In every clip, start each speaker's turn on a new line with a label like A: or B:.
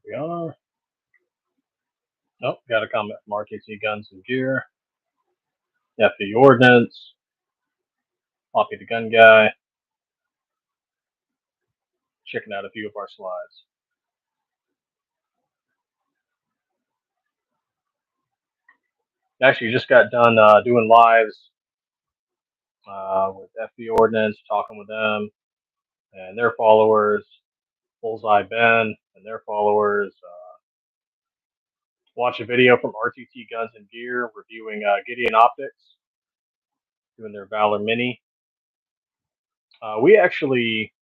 A: We are. Nope, got a comment from RKC Guns and Gear. FE Ordnance. Poppy the Gun Guy. Checking out a few of our slides. Actually, just got done doing lives with FE Ordnance, talking with them and their followers. Bullseye Ben and their followers. Watch a video from RTT Guns and Gear reviewing Gideon Optics, doing their Valor Mini. We actually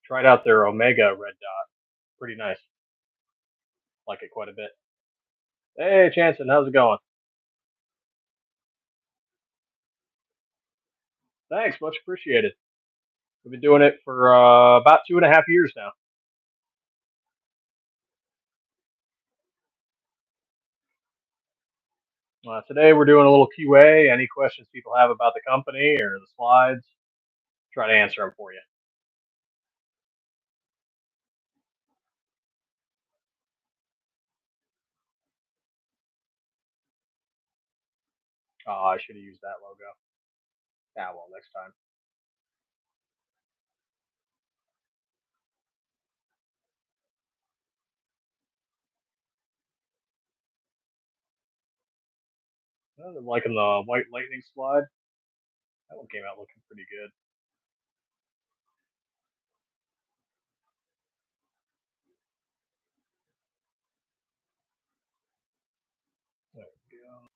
A: tried out their Omega red dot. Pretty nice. Like it quite a bit. Hey, Chanson, how's it going? Thanks, much appreciated. We've been doing it for about 2.5 years now. Today we're doing a little QA. Any questions people have about the company or the slides, try to answer them for you. Oh, I should have used that logo. Ah, well, next time. I'm liking the white lightning slide. That one came out looking pretty good. There we go.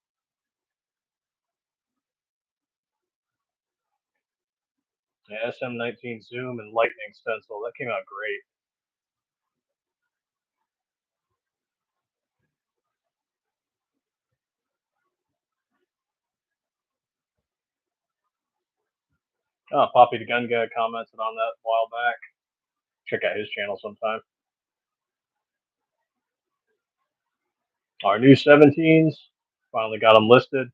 A: Yeah, SM19 zoom and lightning stencil. That came out great. Oh, Poppy the Gun Guy commented on that a while back. Check out his channel sometime. Our new 17s, finally got them listed.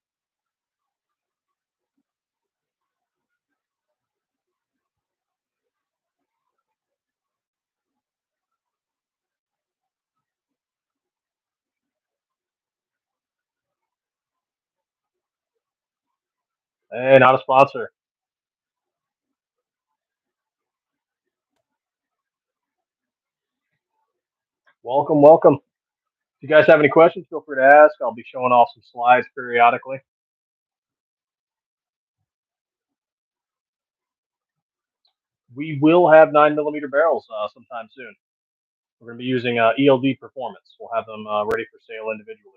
A: Hey, not a sponsor. Welcome, welcome. If you guys have any questions, feel free to ask. I'll be showing off some slides periodically. We will have 9mm barrels sometime soon. We're going to be using ELD Performance. We'll have them ready for sale individually.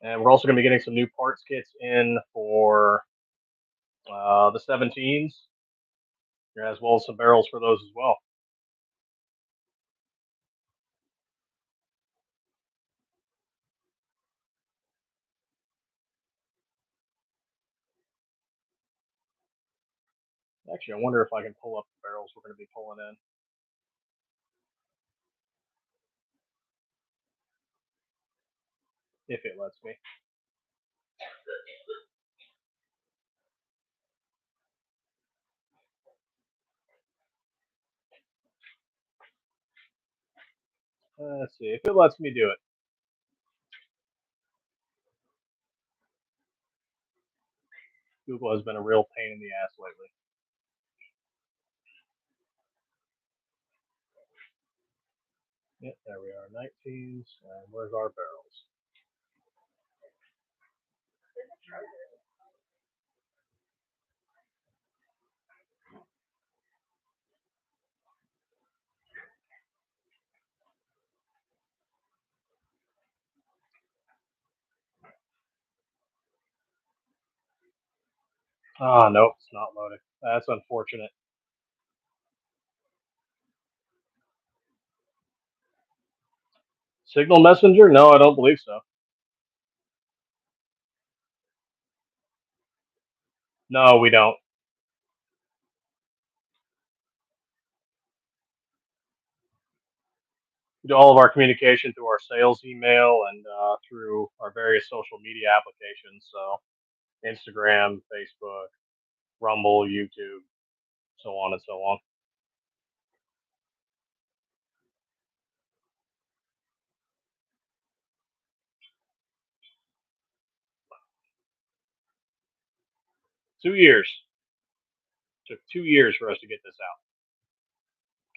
A: And we're also going to be getting some new parts kits in for the 17s, as well as some barrels for those as well. Actually, I wonder if I can pull up the barrels we're going to be pulling in. If it lets me. Let's see if it lets me do it. Google has been a real pain in the ass lately. Yep, there we are, 19s. And where's our barrels? Ah, nope, it's not loaded. That's unfortunate. Signal Messenger? No, I don't believe so. No, we don't. We do all of our communication through our sales email and through our various social media applications. So Instagram, Facebook, Rumble, YouTube, so on and so on. 2 years. Took 2 years for us to get this out.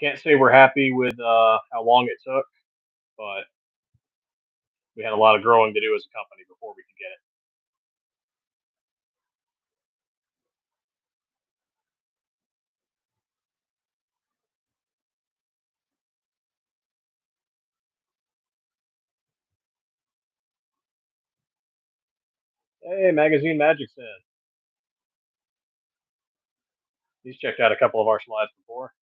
A: Can't say we're happy with how long it took, but we had a lot of growing to do as a company before we could get it. Hey, Magazine Magic's in. He's checked out a couple of our slides before.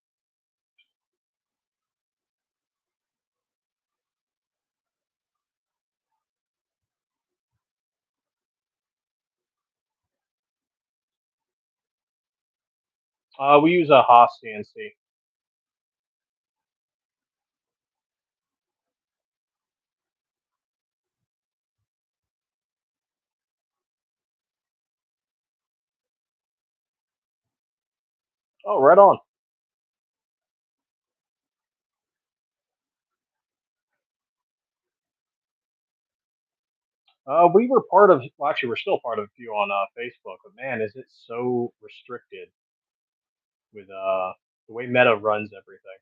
A: We use a Haas CNC. Oh, right on. We were part of, well, actually, we're still part of a few on Facebook, but man, is it so restricted with the way Meta runs everything.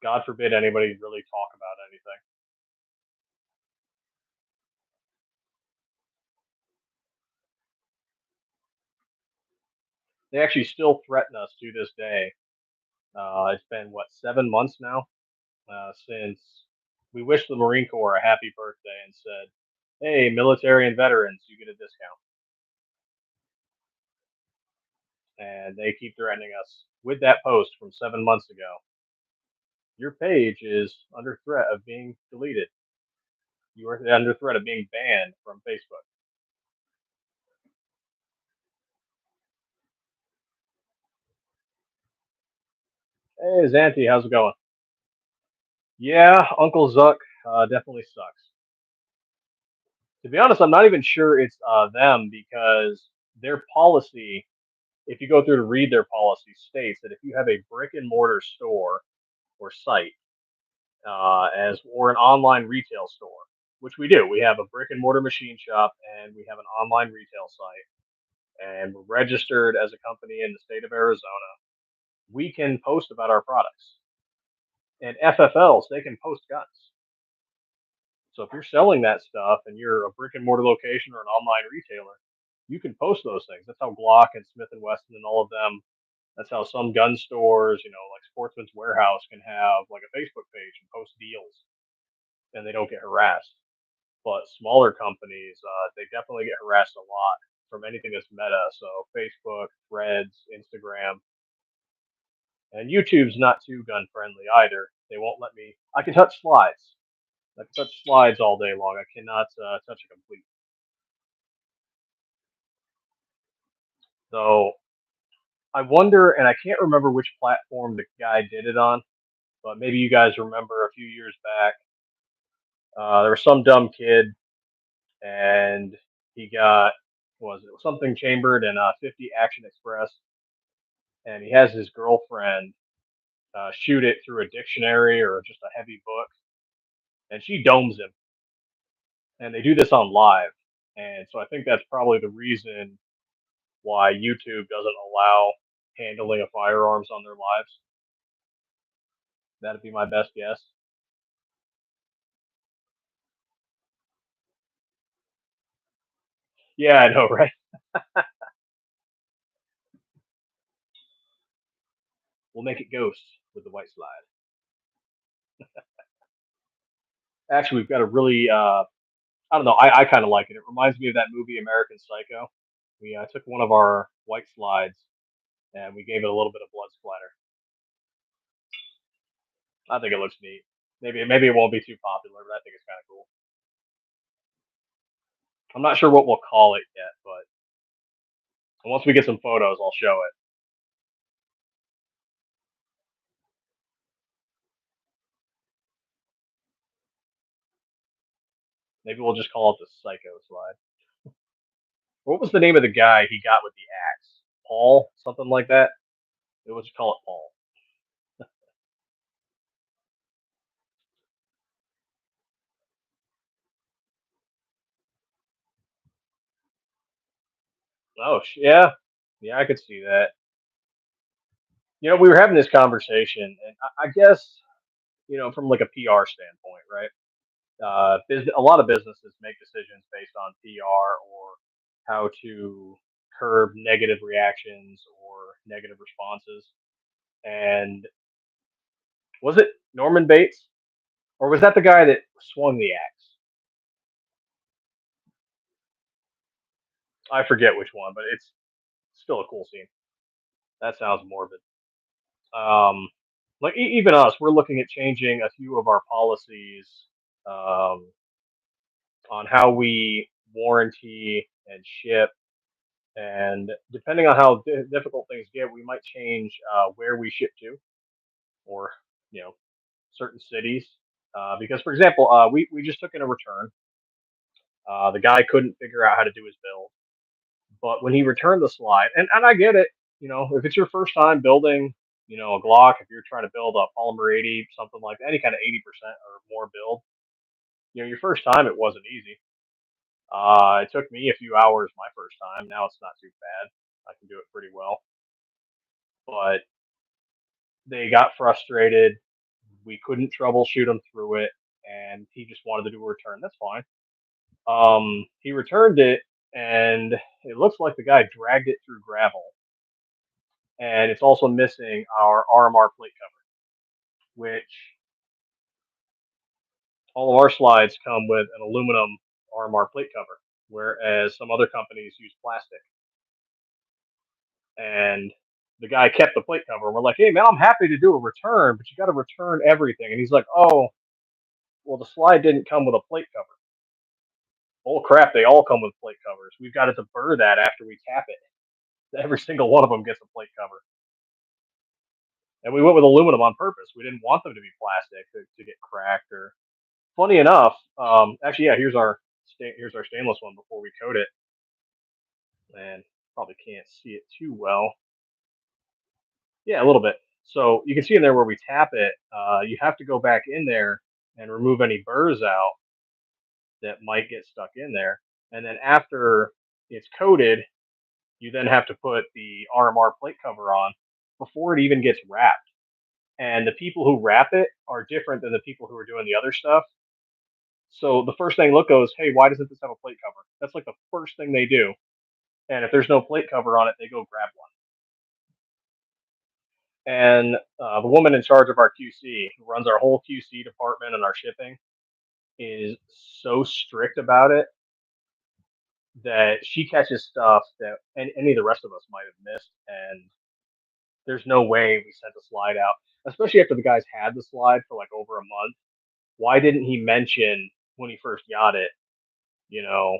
A: God forbid anybody really talk about anything. They actually still threaten us to this day. It's been what, 7 months now since we wished the Marine Corps a happy birthday and said, "Hey, military and veterans, you get a discount." And they keep threatening us with that post from 7 months ago. Your page is under threat of being deleted. You are under threat of being banned from Facebook. Hey, Zanti, how's it going? Yeah, Uncle Zuck definitely sucks. To be honest, I'm not even sure it's them because their policy, if you go through to read their policy, states that if you have a brick and mortar store or site, as or an online retail store, which we do, we have a brick and mortar machine shop and we have an online retail site, and we're registered as a company in the state of Arizona. We can post about our products, and FFLs they can post guns. So if you're selling that stuff and you're a brick and mortar location or an online retailer, you can post those things. That's how Glock and Smith and Wesson and all of them. That's how some gun stores, like Sportsman's Warehouse, can have like a Facebook page and post deals, and they don't get harassed. But smaller companies, they definitely get harassed a lot from anything that's Meta. So Facebook, Threads, Instagram, and YouTube's not too gun friendly either. They won't let me. I can touch slides. I can touch slides all day long. I cannot touch a complete. So I wonder, and I can't remember which platform the guy did it on, but maybe you guys remember a few years back, there was some dumb kid, and he got, what was it, something chambered in 50 Action Express, and he has his girlfriend shoot it through a dictionary or just a heavy book, and she domes him, and they do this on live, and so I think that's probably the reason why YouTube doesn't allow handling of firearms on their lives. That'd be my best guess. Yeah, I know, right? We'll make it ghost with the white slide. Actually, we've got a really, I don't know, I kind of like it. It reminds me of that movie American Psycho. We took one of our white slides and we gave it a little bit of blood splatter. I think it looks neat. Maybe it won't be too popular, but I think it's kind of cool. I'm not sure what we'll call it yet, but once we get some photos, I'll show it. Maybe we'll just call it the Psycho slide. What was the name of the guy he got with the axe? Paul, something like that. We'll just call it Paul. Oh, yeah, yeah, I could see that. We were having this conversation, and I guess from like a PR standpoint, right? A lot of businesses make decisions based on PR or how to curb negative reactions or negative responses. And was it Norman Bates, or was that the guy that swung the axe? I forget which one, but it's still a cool scene. That sounds morbid. Um, like even us, we're looking at changing a few of our policies um, on how we warranty and ship. And depending on how difficult things get, we might change where we ship to, or you know, certain cities. Because, for example, we just took in a return. The guy couldn't figure out how to do his build, but when he returned the slide, and I get it, if it's your first time building, a Glock, if you're trying to build a polymer 80, something like any kind of 80% or more build, your first time it wasn't easy. It took me a few hours my first time. Now it's not too bad. I can do it pretty well. But they got frustrated. We couldn't troubleshoot him through it, and he just wanted to do a return. That's fine. He returned it, and it looks like the guy dragged it through gravel, and it's also missing our RMR plate cover, which all of our slides come with an aluminum RMR plate cover, whereas some other companies use plastic. And the guy kept the plate cover. And we're like, hey man, I'm happy to do a return, but you got to return everything. And he's like, oh, well, the slide didn't come with a plate cover. Oh crap, they all come with plate covers. We've got to deburr that after we tap it. Every single one of them gets a plate cover. And we went with aluminum on purpose. We didn't want them to be plastic to get cracked or. Funny enough, actually, yeah, here's our stainless one before we coat it, and probably can't see it too well. Yeah, a little bit. So you can see in there where we tap it, you have to go back in there and remove any burrs out that might get stuck in there. And then after it's coated, you then have to put the RMR plate cover on before it even gets wrapped. And the people who wrap it are different than the people who are doing the other stuff. So the first thing look goes, hey, why doesn't this have a plate cover? That's like the first thing they do. And if there's no plate cover on it, they go grab one. And the woman in charge of our QC, who runs our whole QC department and our shipping, is so strict about it that she catches stuff that any of the rest of us might have missed. And there's no way we sent a slide out, especially after the guys had the slide for like over a month. Why didn't he mention when he first got it, you know,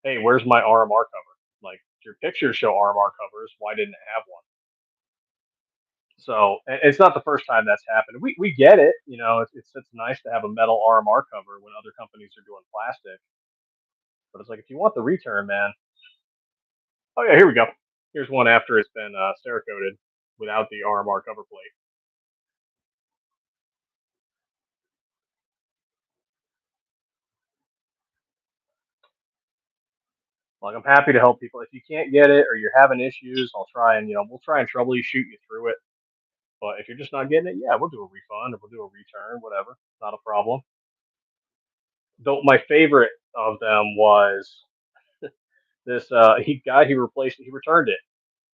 A: hey, where's my RMR cover? Like, your pictures show RMR covers. Why didn't it have one? So it's not the first time that's happened. We get it. It's nice to have a metal RMR cover when other companies are doing plastic. But it's like, if you want the return, man. Oh yeah, here we go. Here's one after it's been Cerakoted without the RMR cover plate. Like, I'm happy to help people. If you can't get it or you're having issues, I'll try and we'll try and troubleshoot you through it. But if you're just not getting it, yeah, we'll do a refund or we'll do a return, whatever. Not a problem. Though my favorite of them was this he returned it,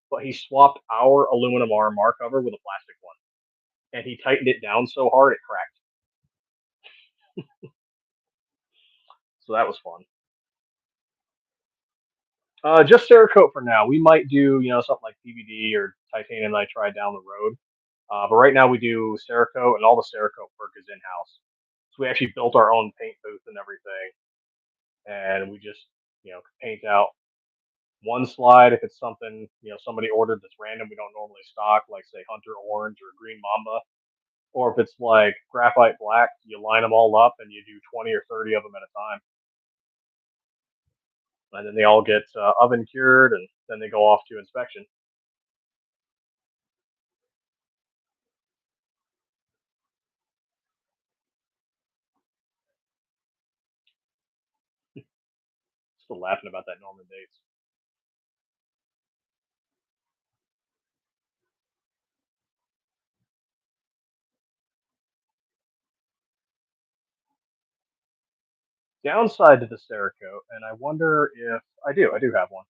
A: but he swapped our aluminum RMR cover with a plastic one, and he tightened it down so hard it cracked. So that was fun. Just Cerakote for now. We might do something like PVD or titanium nitride down the road. But right now we do Cerakote, and all the Cerakote work is in house. So we actually built our own paint booth and everything, and we just paint out one slide if it's something somebody ordered that's random we don't normally stock, like say Hunter Orange or Green Mamba. Or if it's like graphite black, you line them all up and you do 20 or 30 of them at a time. and then they all get oven cured, and then they go off to inspection. Still laughing about that Norman Bates. Downside to the Cerakote, and I wonder if I do have one.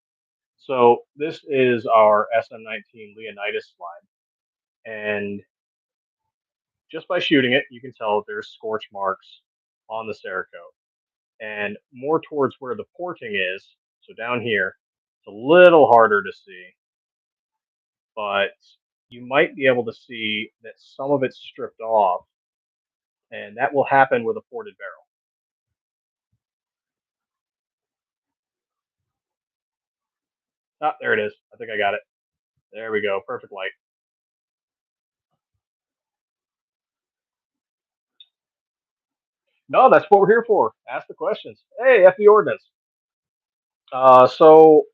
A: So this is our SM19 Leonidas slide, and just by shooting it, you can tell there's scorch marks on the Cerakote, and more towards where the porting is. So down here, it's a little harder to see, but you might be able to see that some of it's stripped off, and that will happen with a ported barrel. Ah, there it is. I think I got it. There we go. Perfect light. No, that's what we're here for. Ask the questions. Hey, F the ordnance. So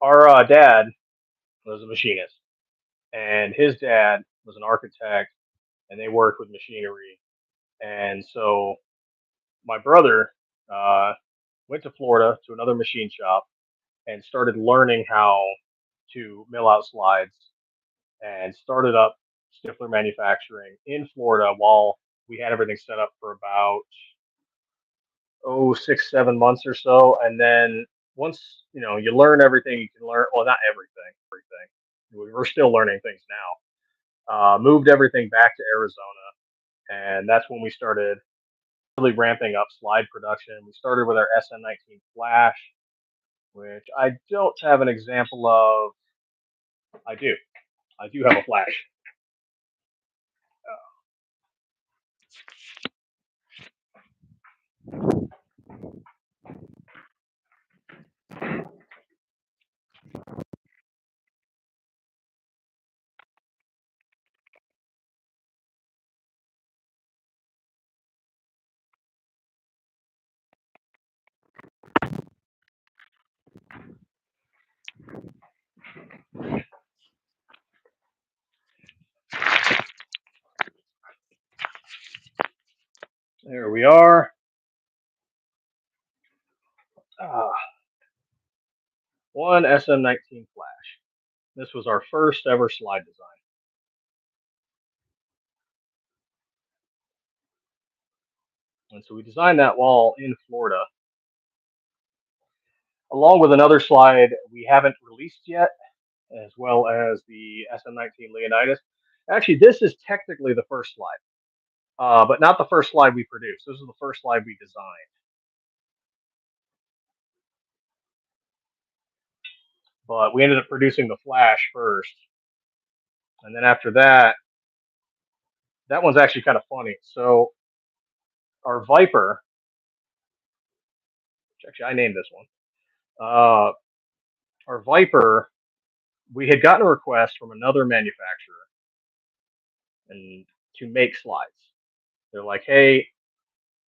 A: our dad was a machinist, and his dad was an architect, and they worked with machinery. And so my brother uh, went to Florida to another machine shop and started learning how to mill out slides, and started up Stiffler Manufacturing in Florida while we had everything set up for about 6, 7 months or so. And then once you learn everything you can learn, well, not everything. We're still learning things now. Moved everything back to Arizona, and that's when we started really ramping up slide production. We started with our SN19 Flash, which I don't have an example of. I do. I do have a Flash. There we are. Ah, one SM19 Flash. This was our first ever slide design. And so we designed that wall in Florida, along with another slide we haven't released yet, as well as the SM19 Leonidas. Actually, this is technically the first slide, but not the first slide we produced. This is the first slide we designed. But we ended up producing the Flash first, and then after that, that one's actually kind of funny. So our Viper, which actually I named this one, our Viper, we had gotten a request from another manufacturer and to make slides. They're like, "Hey,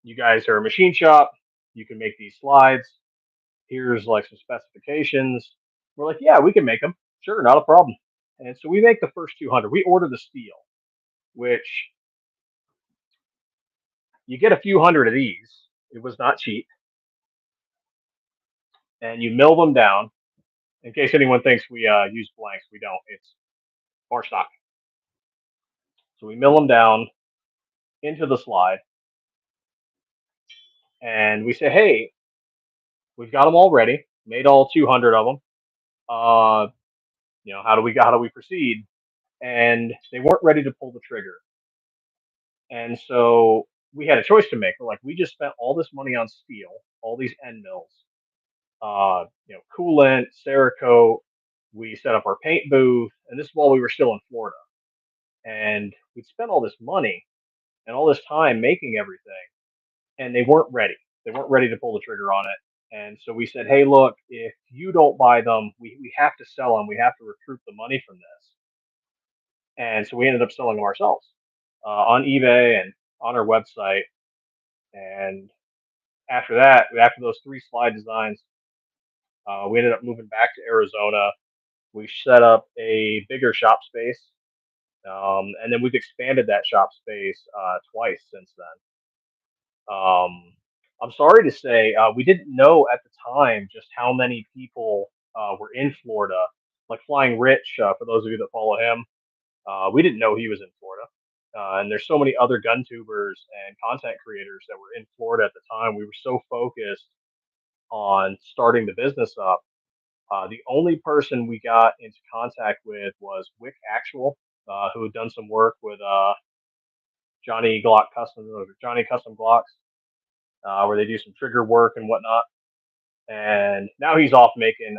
A: you guys are a machine shop. You can make these slides. Here's like some specifications." We're like, "Yeah, we can make them. Sure, not a problem." And so we make the first 200. We order the steel, which you get a few hundred of these. It was not cheap, and you mill them down. In case anyone thinks we use blanks, we don't. It's bar stock. So we mill them down into the slide, and we say, "Hey, we've got them all ready. Made all 200 of them. Uh, how do we proceed?" And they weren't ready to pull the trigger. And so we had a choice to make. We're like, we just spent all this money on steel, all these end mills, coolant, Cerakote. We set up our paint booth, and this is while we were still in Florida. And we'd spent all this money and all this time making everything, and they weren't ready. They weren't ready to pull the trigger on it. And so we said, "Hey, look, if you don't buy them, we have to sell them. We have to recoup the money from this." And so we ended up selling them ourselves on eBay and on our website. And after that, after those three slide designs, We ended up moving back to Arizona. We set up a bigger shop space, and then we've expanded that shop space twice since then. Um, I'm sorry to say, we didn't know at the time just how many people were in Florida. Like Flying Rich, for those of you that follow him, we didn't know he was in Florida. And there's so many other gun tubers and content creators that were in Florida at the time. We were so focused on starting the business up. The only person we got into contact with was Wick Actual, who had done some work with Johnny Custom Glocks, where they do some trigger work and whatnot. And now he's off making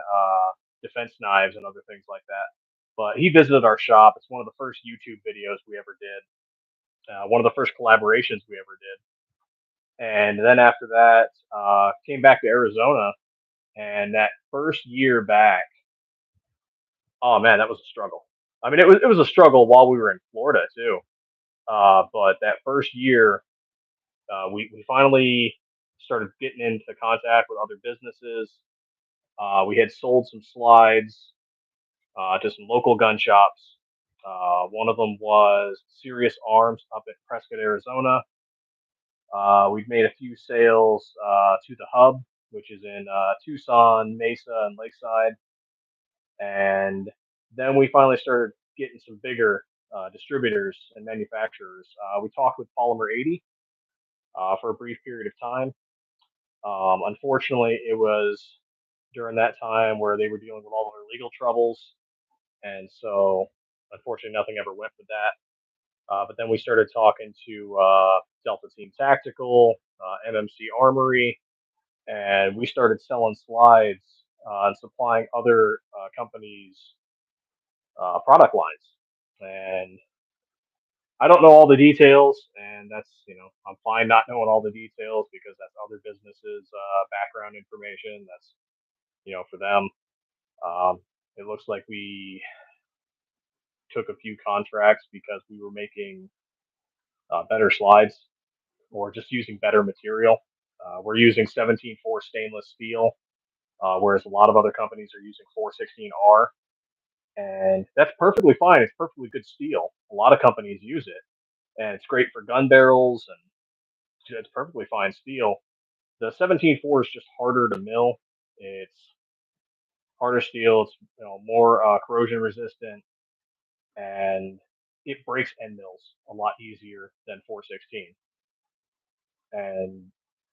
A: defense knives and other things like that. But he visited our shop. It's one of the first YouTube videos we ever did. One of the first collaborations we ever did. And then after that, came back to Arizona. And that first year back, oh man, that was a struggle. I mean, it was a struggle while we were in Florida too. But that first year, we finally started getting into contact with other businesses. We had sold some slides to some local gun shops. One of them was Serious Arms up in Prescott, Arizona. We've made a few sales to the Hub, which is in Tucson, Mesa, and Lakeside. And then we finally started getting some bigger distributors and manufacturers. We talked with Polymer 80 for a brief period of time. Unfortunately, it was during that time where they were dealing with all of their legal troubles, and so unfortunately, nothing ever went with that. But then we started talking to Delta Team Tactical, MMC Armory, and we started selling slides and supplying other companies' product lines. And I don't know all the details, and I'm fine not knowing all the details because that's other businesses' background information. That's for them. Um, it looks like we took a few contracts because we were making better slides or just using better material. We're using 17.4 stainless steel, whereas a lot of other companies are using 416R, and that's perfectly fine. It's perfectly good steel. A lot of companies use it, and it's great for gun barrels, and it's perfectly fine steel. The 17.4 is just harder to mill. It's harder steel. It's more corrosion resistant, and it breaks end mills a lot easier than 416. And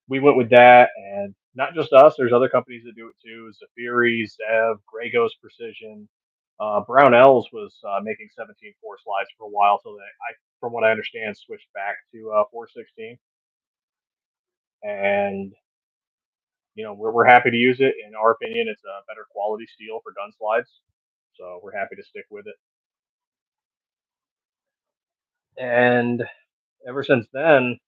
A: we went with that, and not just us. There's other companies that do it too. Zafiri, Zev, Grey Ghost Precision. Brownells was making 17.4 slides for a while, so from what I understand, switched back to 416. And we're happy to use it. In our opinion, it's a better quality steel for gun slides, so we're happy to stick with it. And ever since then,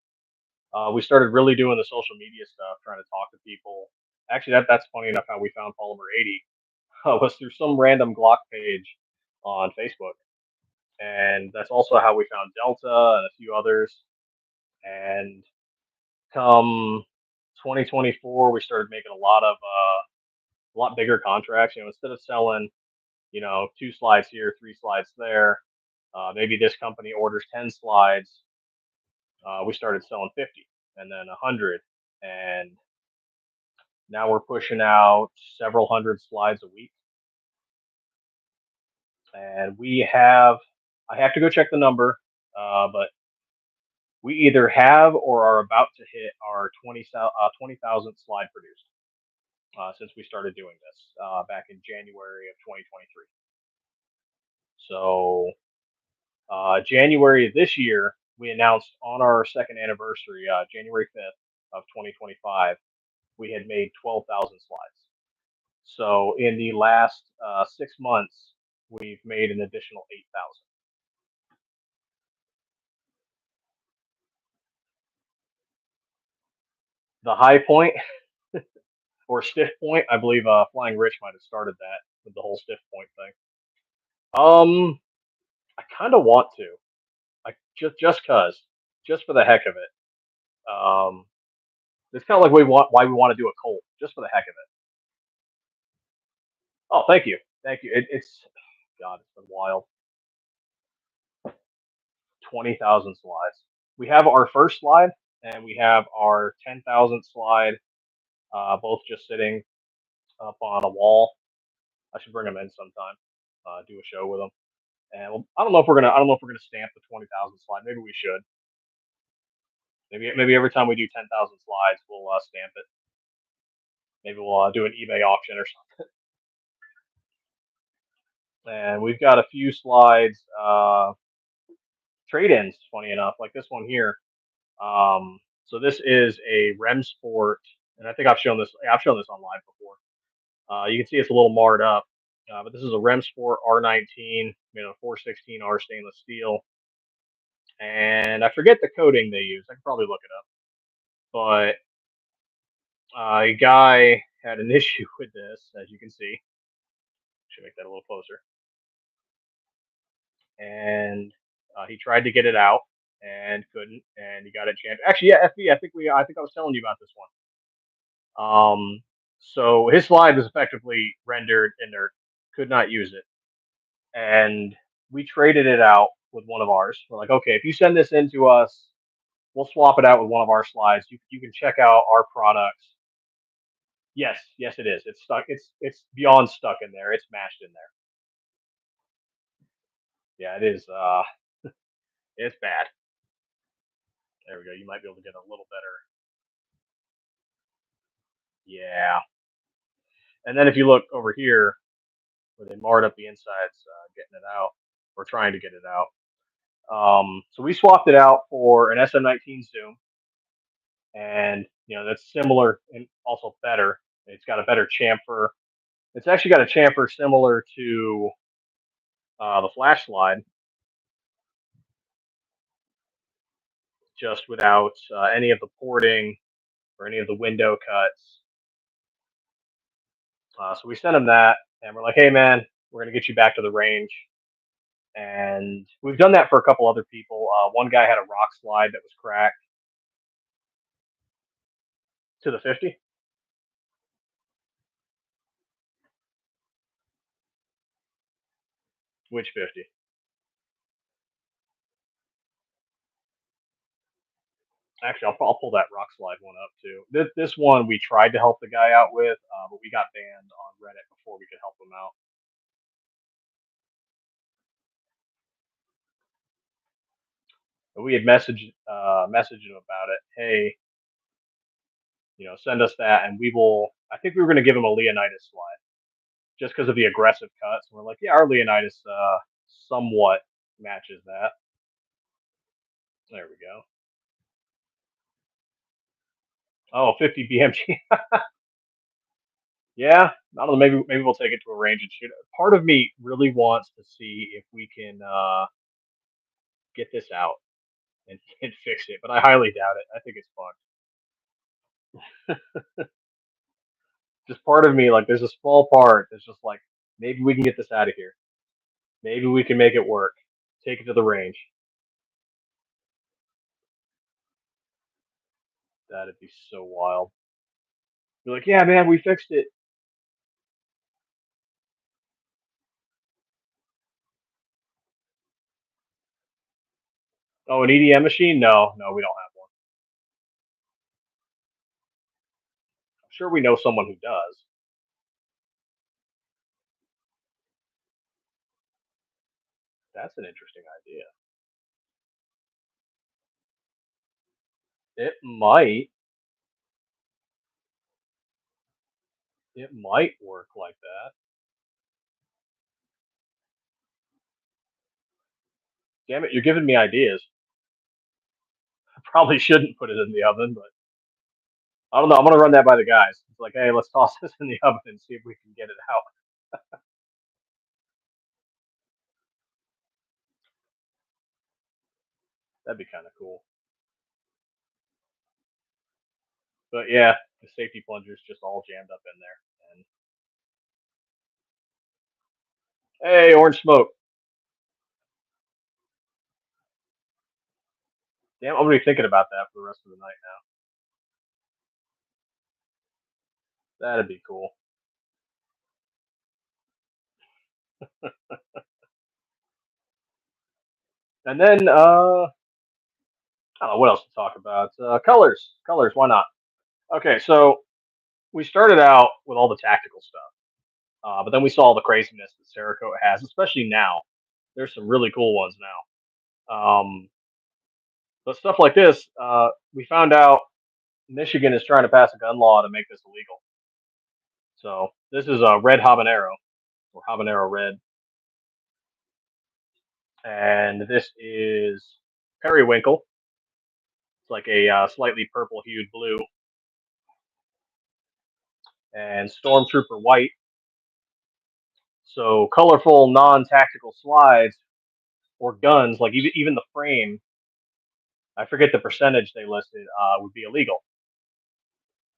A: we started really doing the social media stuff, trying to talk to people. Actually, that's funny enough how we found Polymer 80 was through some random Glock page on Facebook, and that's also how we found Delta and a few others. And come 2024, we started making a lot bigger contracts. Instead of selling two slides here, three slides there, maybe this company orders 10 slides. We started selling 50 and then 100, and now we're pushing out several hundred slides a week. And I have to go check the number, but we either have or are about to hit our 20,000 slide produced since we started doing this back in January of 2023. So, January of this year, we announced on our second anniversary, January 5th of 2025, we had made 12,000 slides. So in the last 6 months, we've made an additional 8,000. The high point or stiff point, I believe Flying Rich might have started that with the whole stiff point thing. Um, I kind of want to, just cause, just for the heck of it. Um, it's kind of like why we want to do a Colt, just for the heck of it. Oh, thank you, thank you. It's God, it's been wild. 20,000 slides. We have our first slide, and we have our 10,000 slide, both just sitting up on a wall. I should bring them in sometime, do a show with them. And well, I don't know if we're gonna stamp the 20,000 slide. Maybe we should. Maybe every time we do 10,000 slides, we'll stamp it. Maybe we'll do an eBay auction or something. And we've got a few slides, trade-ins. Funny enough, like this one here. So this is a Rem Sport, and I think I've shown this. I've shown this on live before. You can see it's a little marred up, but this is a Rem Sport R19, 416R stainless steel, and I forget the coating they use. I can probably look it up, but a guy had an issue with this, as you can see. Should make that a little closer. And he tried to get it out and couldn't, and he got it jammed. Actually, yeah, FB. I think I was telling you about this one. So his slide was effectively rendered inert, could not use it, and we traded it out with one of ours. We're like, okay, if you send this in to us, we'll swap it out with one of our slides. You can check out our products. Yes, yes, it is. It's stuck. It's beyond stuck in there. It's mashed in there. Yeah, it is. It's bad. There we go. You might be able to get a little better. Yeah. And then if you look over here, where they marred up the insides, getting it out or trying to get it out. So we swapped it out for an SM19 Zoom, and that's similar and also better. It's got a better chamfer. It's actually got a chamfer similar to the flash slide, just without any of the porting or any of the window cuts. So we sent him that, and we're like, "Hey, man, we're gonna get you back to the range." And we've done that for a couple other people. One guy had a rock slide that was cracked to the 50. Which 50? Actually, I'll pull that rock slide one up too. This one we tried to help the guy out with, but we got banned on Reddit before we could help him out. But we had messaged him about it. Hey, send us that, and we will. I think we were going to give him a Leonidas slide just because of the aggressive cuts. And we're like, yeah, our Leonidas somewhat matches that. There we go. Oh, 50 BMG. Yeah, I don't know. Maybe we'll take it to a range and shoot it. Part of me really wants to see if we can get this out and fix it, but I highly doubt it. I think it's fun. Just part of me, like, there's a small part that's just like, maybe we can get this out of here. Maybe we can make it work. Take it to the range. That'd be so wild. You're like, yeah, man, we fixed it. Oh, an EDM machine? No, no, we don't have one. I'm sure we know someone who does. That's an interesting idea. It might. It might work like that. Damn it, you're giving me ideas. I probably shouldn't put it in the oven, but I don't know. I'm gonna run that by the guys. It's like, hey, let's toss this in the oven and see if we can get it out. That'd be kind of cool. But yeah, the safety plunger's just all jammed up in there. And hey, orange smoke. Damn, I'm gonna be thinking about that for the rest of the night now. That'd be cool. And then I don't know what else to talk about. Colors. Why not? Okay, so we started out with all the tactical stuff, but then we saw all the craziness that Cerakote has, especially now. There's some really cool ones now. But stuff like this, we found out Michigan is trying to pass a gun law to make this illegal. So this is a red habanero or habanero red, and this is periwinkle. It's like a slightly purple hued blue, and stormtrooper white. So colorful, non-tactical slides or guns, like even the frame, I forget the percentage they listed, would be illegal.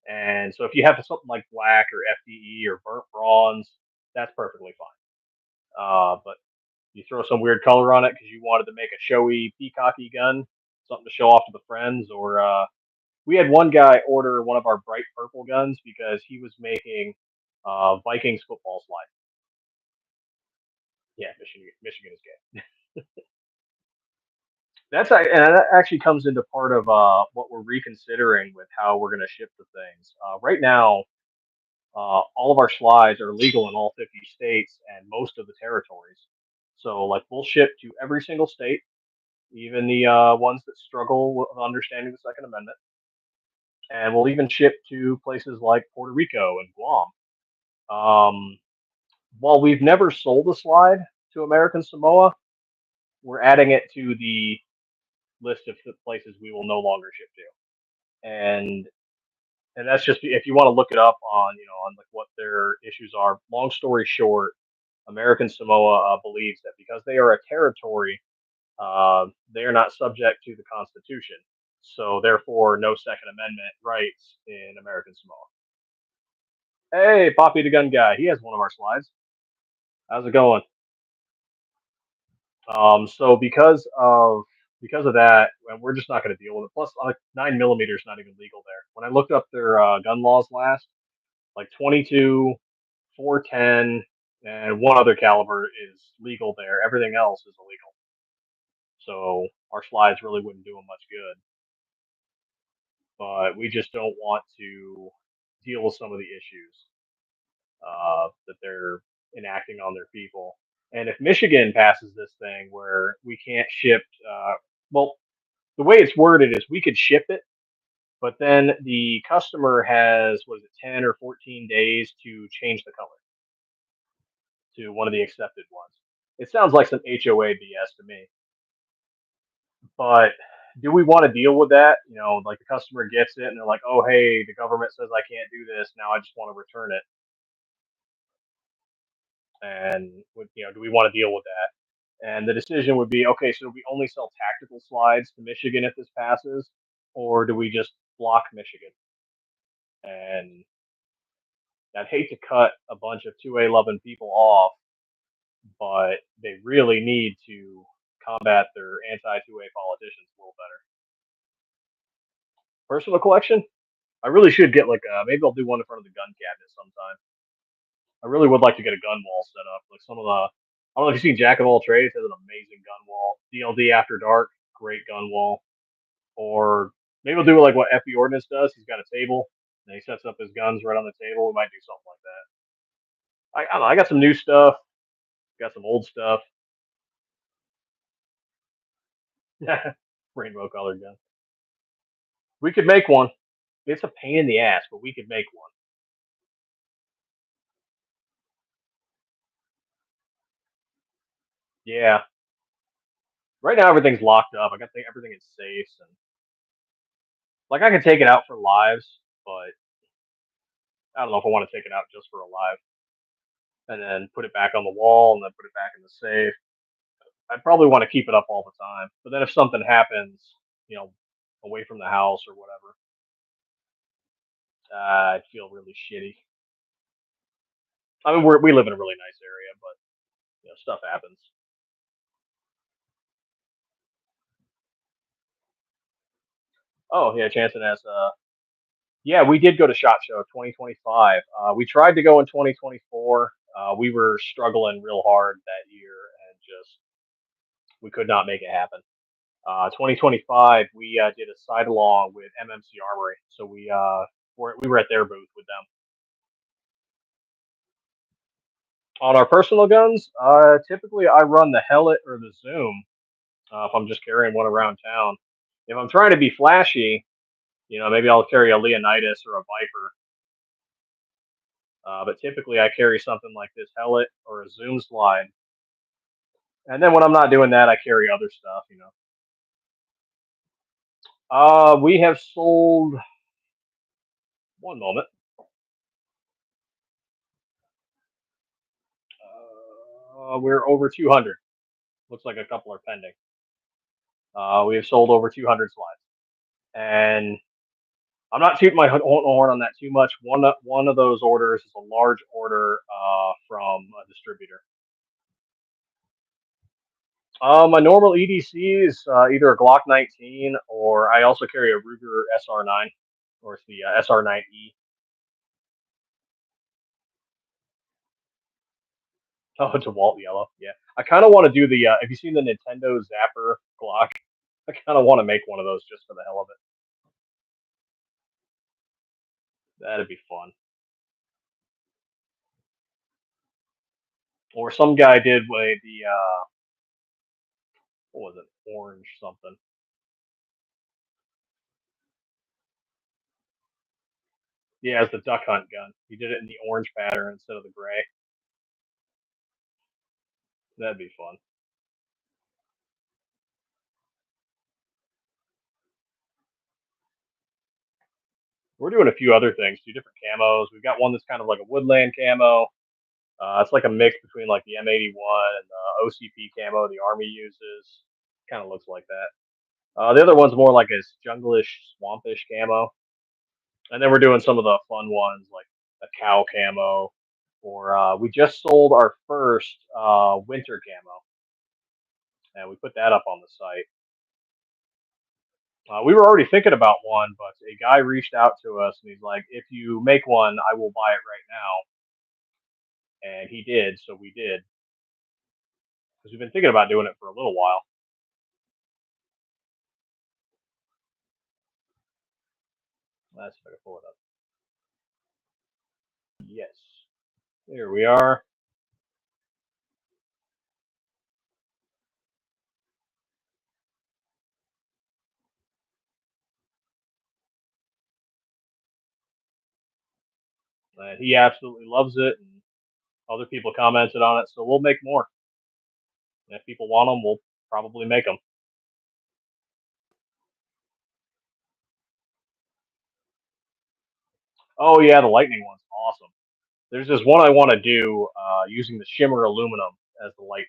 A: And so if you have something like black or FDE or burnt bronze, that's perfectly fine. But you throw some weird color on it because you wanted to make a showy, peacocky gun, something to show off to the friends. Or we had one guy order one of our bright purple guns because he was making Vikings football slide. Yeah, Michigan is gay. And that actually comes into part of what we're reconsidering with how we're going to ship the things. Right now, all of our slides are legal in all 50 states and most of the territories. So, like, we'll ship to every single state, even the ones that struggle with understanding the Second Amendment, and we'll even ship to places like Puerto Rico and Guam. Um, while we've never sold a slide to American Samoa, we're adding it to the list of places we will no longer ship to. And that's just if you want to look it up on on like what their issues are. Long story short, American Samoa believes that because they are a territory, they are not subject to the Constitution. So therefore, no Second Amendment rights in American Samoa. Hey, Poppy the Gun Guy, he has one of our slides. How's it going? So because of that, we're just not going to deal with it. Plus, like 9 millimeter is not even legal there. When I looked up their gun laws last, like 22, 410, and one other caliber is legal there. Everything else is illegal. So our slides really wouldn't do them much good. But we just don't want to deal with some of the issues that they're enacting on their people. And if Michigan passes this thing where we can't ship, well, the way it's worded is we could ship it, but then the customer has, what is it, 10 or 14 days to change the color to one of the accepted ones. It sounds like some HOA BS to me. But do we want to deal with that? Like the customer gets it and they're like, oh, hey, the government says I can't do this. Now I just want to return it. And, do we want to deal with that? And the decision would be, okay, so do we only sell tactical slides to Michigan if this passes? Or do we just block Michigan? And I'd hate to cut a bunch of 2A loving people off, but they really need to combat their anti 2A politicians a little better. Personal collection? I really should get like maybe I'll do one in front of the gun cabinet sometime. I really would like to get a gun wall set up. Like some of the I don't know if you've seen Jack of all trades has an amazing gun wall. DLD After Dark, great gun wall. Or maybe we'll do like what FB Ordnance does. He's got a table and he sets up his guns right on the table. We might do something like that. I don't know. I got some new stuff. Got some old stuff. Rainbow colored gun. We could make one. It's a pain in the ass, but we could make one. Yeah. Right now everything's locked up. I got to think everything is safe and like I can take it out for lives, but I don't know if I want to take it out just for a live and then put it back on the wall and then put it back in the safe. I'd probably want to keep it up all the time. But then if something happens, you know, away from the house or whatever, I'd feel really shitty. I mean, we live in a really nice area, but stuff happens. Oh yeah, Chanson has. Yeah, we did go to Shot Show 2025. We tried to go in 2024. We were struggling real hard that year, and just we could not make it happen. 2025, we did a side along with MMC Armory, so we were at their booth with them. On our personal guns, typically I run the Hellet or the Zoom if I'm just carrying one around town. If I'm trying to be flashy, maybe I'll carry a Leonidas or a Viper. But typically I carry something like this Hellet or a Zoom slide. And then when I'm not doing that, I carry other stuff. We have sold, one moment. We're over 200. Looks like a couple are pending. We have sold over 200 slides. And I'm not tooting my horn on that too much. One of those orders is a large order from a distributor. My normal EDC is either a Glock 19, or I also carry a Ruger SR9, or it's the SR9E. Oh, it's a Walt yellow. Yeah, I kind of want to do the. Have you seen the Nintendo Zapper Glock? I kind of want to make one of those just for the hell of it. That'd be fun. Or some guy did with the what was it? Orange something. Yeah, it's the duck hunt gun. He did it in the orange pattern instead of the gray. That'd be fun. We're doing a few other things, two different camos. We've got one that's kind of like a woodland camo. It's like a mix between like the M81 and the OCP camo the Army uses. Kind of looks like that. The other one's more like a junglish, swampish camo. And then we're doing some of the fun ones like a cow camo. Or we just sold our first winter camo, and we put that up on the site. We were already thinking about one, but a guy reached out to us and he's like, "If you make one, I will buy it right now." And he did, so we did because we've been thinking about doing it for a little while. Let's see if I can pull it up. Yes, there we are. And he absolutely loves it, and other people commented on it, so we'll make more. And if people want them, we'll probably make them. Oh yeah, the lightning one's awesome. There's this one I want to do using the shimmer aluminum as the lightning,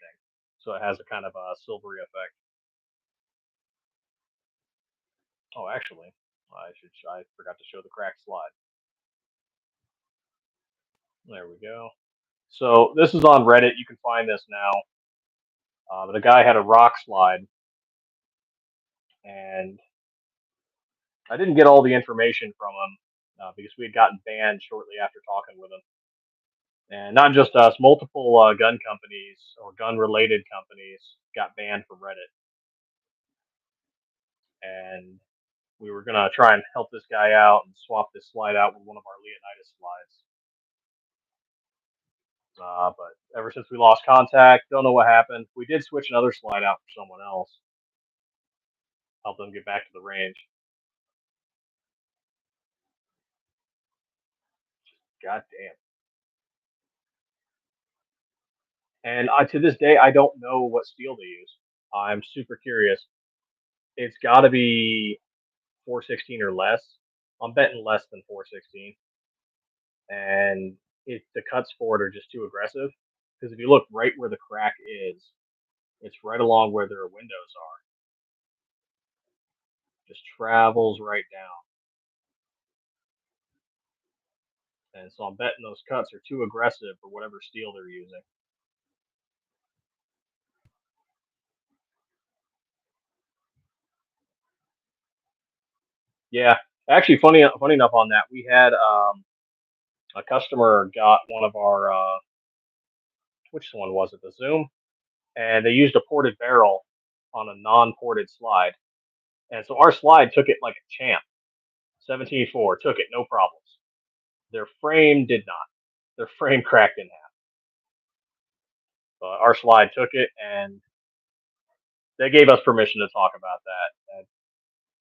A: so it has a kind of a silvery effect. Oh, actually, I forgot to show the crack slide. There we go. So this is on Reddit. You can find this now. But a guy had a rock slide, and I didn't get all the information from him because we had gotten banned shortly after talking with him. And not just us, multiple gun companies or gun-related companies got banned from Reddit. And we were gonna try and help this guy out and swap this slide out with one of our Leonidas slides. But ever since we lost contact, don't know what happened. We did switch another slide out for someone else, help them get back to the range. God damn. And to this day, I don't know what steel to use. I'm super curious. It's got to be 416 or less. I'm betting less than 416. And the cuts for it are just too aggressive. Because if you look right where the crack is, it's right along where their windows are. Just travels right down. And so I'm betting those cuts are too aggressive for whatever steel they're using. Yeah, actually, funny enough on that, we had a customer got one of our which one was it? The Zoom, and they used a ported barrel on a non-ported slide, and so our slide took it like a champ. 17.4 took it, no problems. Their frame did not. Their frame cracked in half. But our slide took it, and they gave us permission to talk about that. And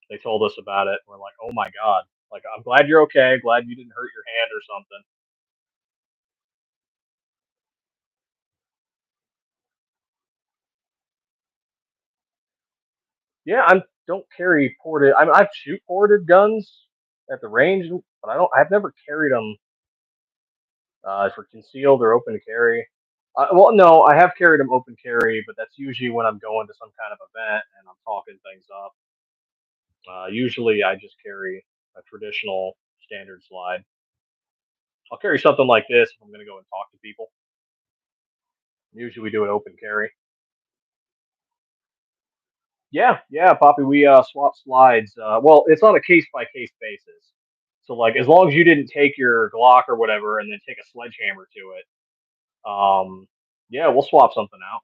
A: they told us about it. We're like, oh my god! Like, I'm glad you're okay. Glad you didn't hurt your hand or something. Yeah, I don't carry ported. I shoot ported guns at the range, but I don't. I've never carried them for concealed or open carry. Well, no, I have carried them open carry, but that's usually when I'm going to some kind of event and I'm talking things up. Usually, I just carry a traditional standard slide. I'll carry something like this if I'm going to go and talk to people. Usually, we do an open carry. Yeah, yeah, Poppy. We swap slides. Well, it's on a case by case basis. So, like, as long as you didn't take your Glock or whatever and then take a sledgehammer to it, yeah, we'll swap something out.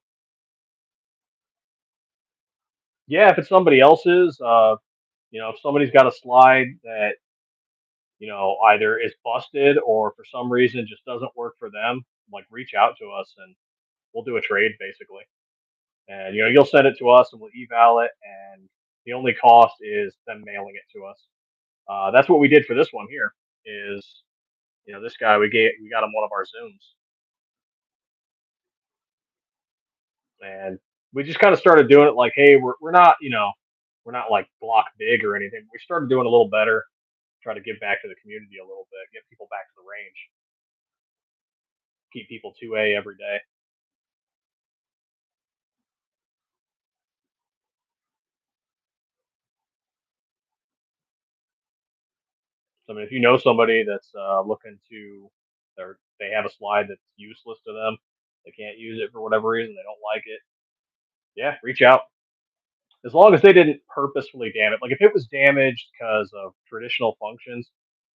A: Yeah, if it's somebody else's, if somebody's got a slide that either is busted or for some reason just doesn't work for them, like reach out to us and we'll do a trade basically. And you'll send it to us and we'll eval it, and the only cost is them mailing it to us. That's what we did for this one here. Is this guy we got him one of our Zooms, and we just kind of started doing it like, hey, we're not we're not like block big or anything. We started doing a little better, try to give back to the community a little bit, get people back to the range, keep people 2A every day. So I mean, if you know somebody that's looking to, or they have a slide that's useless to them, they can't use it for whatever reason, they don't like it. Yeah, reach out. As long as they didn't purposefully damage it. Like if it was damaged because of traditional functions,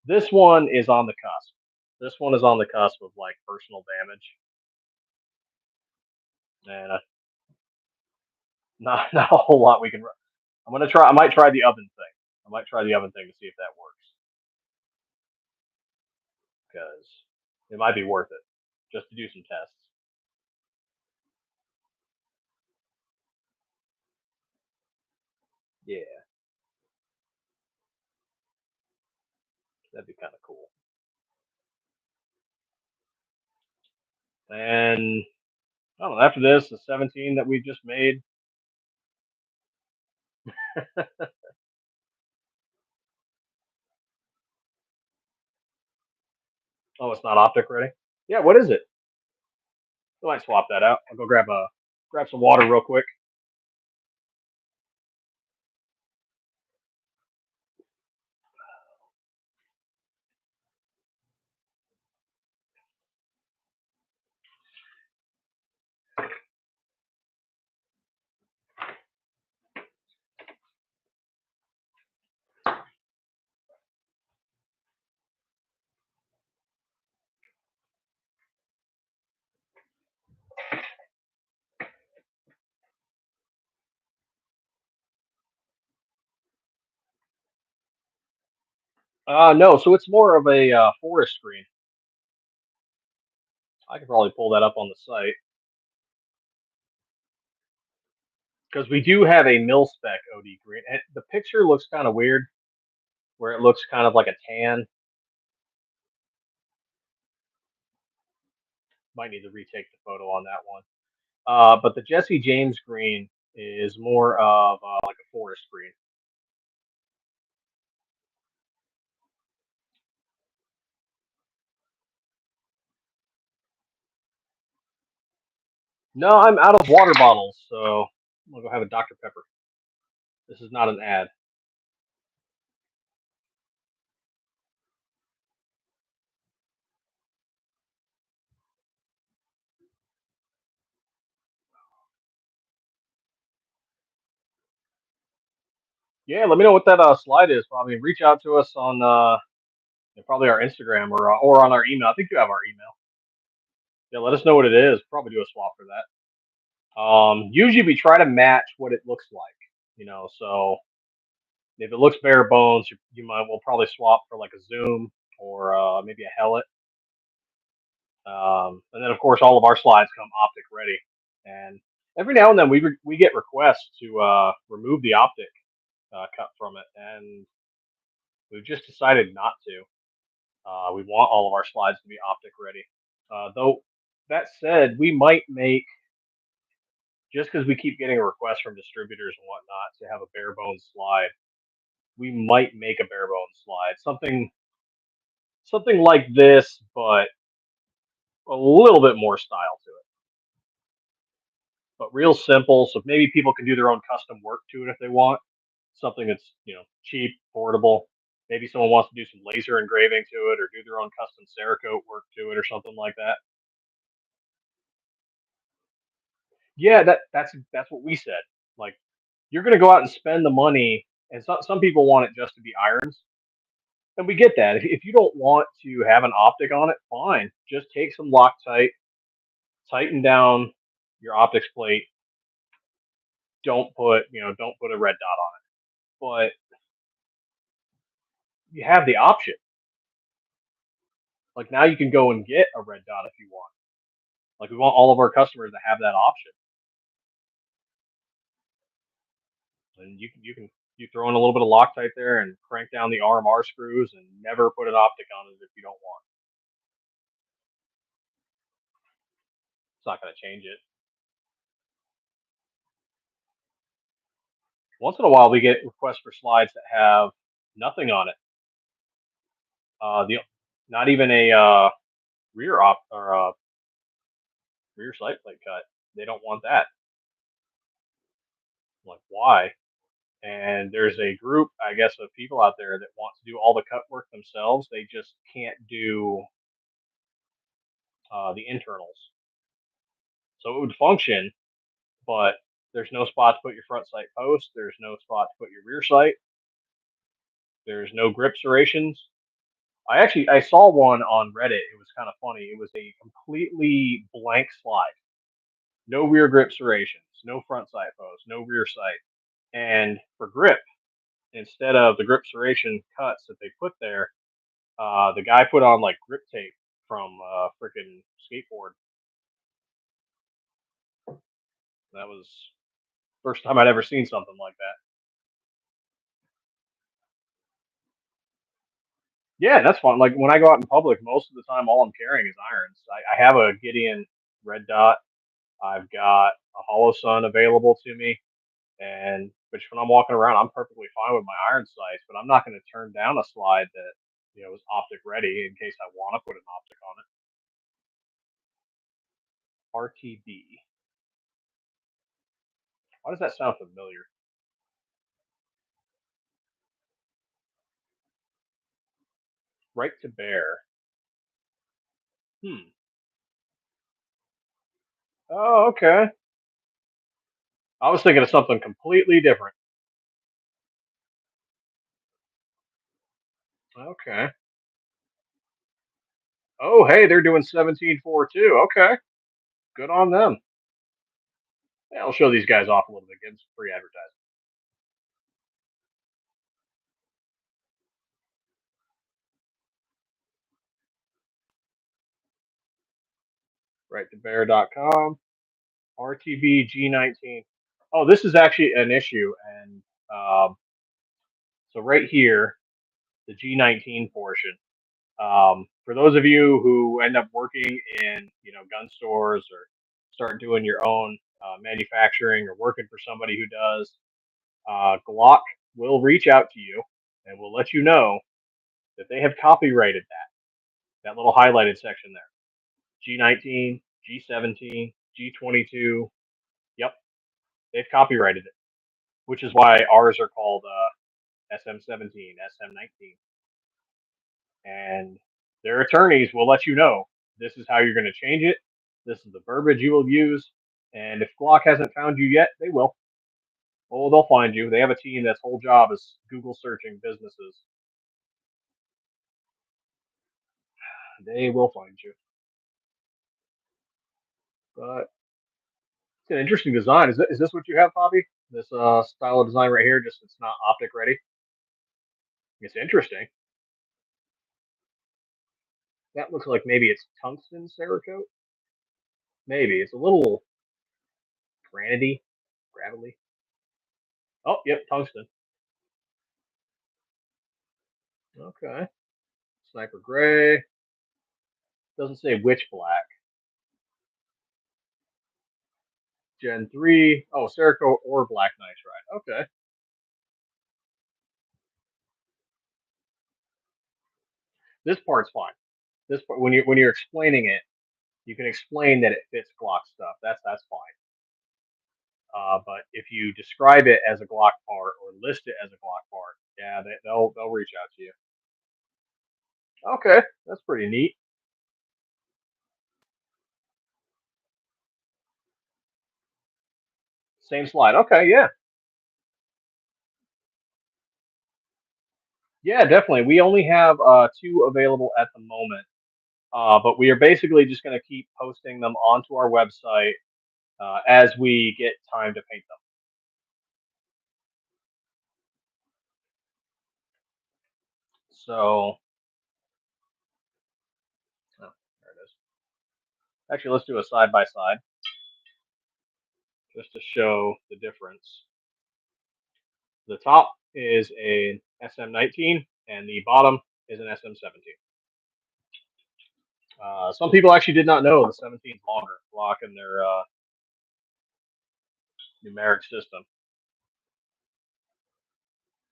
A: this one is on the cusp. This one is on the cusp of like personal damage, and not not a whole lot we can. I'm gonna try. I might try the oven thing. I might try the oven thing to see if that works because it might be worth it just to do some tests. Yeah, that'd be kind of cool. And I don't know. After this, the 17 that we just made. Oh, it's not optic ready. Yeah, what is it? I might swap that out. I'll go grab some water real quick. No, so it's more of a forest screen. I could probably pull that up on the site because we do have a mil spec OD green. And the picture looks kind of weird, where it looks kind of like a tan. Might need to retake the photo on that one. But the Jesse James green is more of like a forest green. No, I'm out of water bottles, so I'm gonna go have a Dr Pepper. This is not an ad. Yeah, let me know what that slide is. Probably reach out to us on probably our Instagram or on our email. I think you have our email. Yeah, let us know what it is. Probably do a swap for that. Usually we try to match what it looks like. So if it looks bare bones, you might we'll probably swap for like a zoom or maybe a helmet. And then of course all of our slides come optic ready. And every now and then we get requests to remove the optic cut from it, and we've just decided not to. We want all of our slides to be optic ready. Though that said, we might make, just because we keep getting requests from distributors and whatnot to have a bare bones slide, we might make a bare bones slide, something like this, but a little bit more style to it. But real simple, so maybe people can do their own custom work to it if they want. Something that's cheap, portable. Maybe someone wants to do some laser engraving to it, or do their own custom Cerakote work to it, or something like that. Yeah, that's what we said. Like, you're going to go out and spend the money, and some people want it just to be irons, and we get that. If you don't want to have an optic on it, fine. Just take some Loctite, tighten down your optics plate. Don't put a red dot on it. But you have the option. Like, now you can go and get a red dot if you want. Like, we want all of our customers to have that option. And you throw in a little bit of Loctite there and crank down the RMR screws and never put an optic on it if you don't want. It's not going to change it. Once in a while, we get requests for slides that have nothing on it. The Not even a rear op or rear sight plate cut. They don't want that. I'm like, why? And there's a group, I guess, of people out there that want to do all the cut work themselves. They just can't do the internals. So it would function, but there's no spot to put your front sight post. There's no spot to put your rear sight. There's no grip serrations. I saw one on Reddit. It was kind of funny. It was a completely blank slide, no rear grip serrations, no front sight post, no rear sight. And for grip, instead of the grip serration cuts that they put there, the guy put on like grip tape from freaking skateboard. That was first time I'd ever seen something like that. Yeah, that's fun. Like when I go out in public, most of the time, all I'm carrying is irons. I have a Gideon red dot. I've got a Hollow Sun available to me, and which when I'm walking around, I'm perfectly fine with my iron sights. But I'm not going to turn down a slide that is optic ready in case I want to put an optic on it. RTB. Why does that sound familiar? Right to bear. Hmm. Oh, okay. I was thinking of something completely different. Okay. Oh, hey, they're doing 17.4 too. Okay. Good on them. Yeah, I'll show these guys off a little bit, get some free advertising. Righttobear.com. RTB G19. Oh, this is actually an issue. And so right here, the G19 portion. For those of you who end up working in, gun stores or start doing your own manufacturing or working for somebody who does, Glock will reach out to you and will let you know that they have copyrighted that little highlighted section there. G19, G17, G22. Yep, they've copyrighted it, which is why ours are called SM17, SM19. And their attorneys will let you know this is how you're going to change it. This is the verbiage you will use. And if Glock hasn't found you yet, they will. Oh, they'll find you. They have a team that's whole job is Google searching businesses. They will find you. But it's an interesting design. Is this what you have, Bobby? This style of design right here, just it's not optic ready. It's interesting. That looks like maybe it's tungsten Cerakote. Maybe it's a little granity, gravelly. Oh, yep, tungsten. Okay. Sniper gray. Doesn't say which black. Gen 3. Oh, Cerakote or black nitride. Okay. This part's fine. This part, when you're explaining it, you can explain that it fits Glock stuff. That's fine. But if you describe it as a Glock part or list it as a Glock part, yeah, they'll reach out to you. Okay, that's pretty neat. Same slide. Okay, yeah, yeah, definitely. We only have two available at the moment, but we are basically just going to keep posting them onto our website as we get time to paint them. So, oh, there it is. Actually, let's do a side by side just to show the difference. The top is a SM19, and the bottom is an SM17. Some people actually did not know the 17 is longer, lock in their numeric system.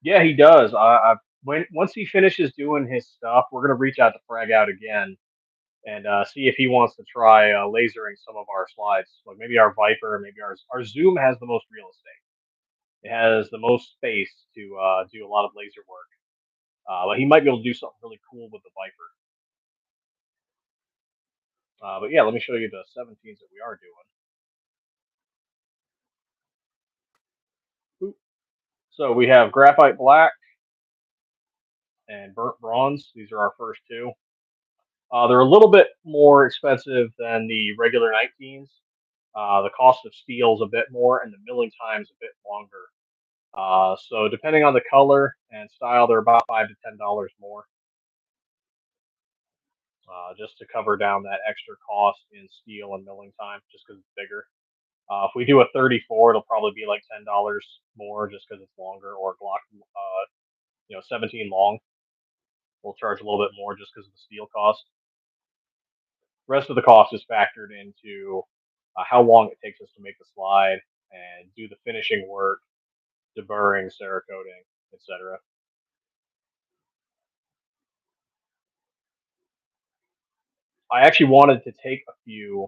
A: Yeah, he does. When once he finishes doing his stuff, we're gonna reach out to Frag Out again and see if he wants to try lasering some of our slides. Like maybe our Viper, maybe our Zoom has the most real estate. It has the most space to do a lot of laser work. But he might be able to do something really cool with the Viper. But yeah, let me show you the 17s that we are doing. So we have graphite black and burnt bronze. These are our first two. They're a little bit more expensive than the regular 19s. The cost of steel is a bit more, and the milling time is a bit longer. So depending on the color and style, they're about $5 to $10 more, just to cover down that extra cost in steel and milling time, just because it's bigger. If we do a 34, it'll probably be like $10 more, just because it's longer, or Glock, 17 long. We'll charge a little bit more just because of the steel cost. Rest of the cost is factored into how long it takes us to make the slide and do the finishing work, deburring, cerakoting, etc. I actually wanted to take a few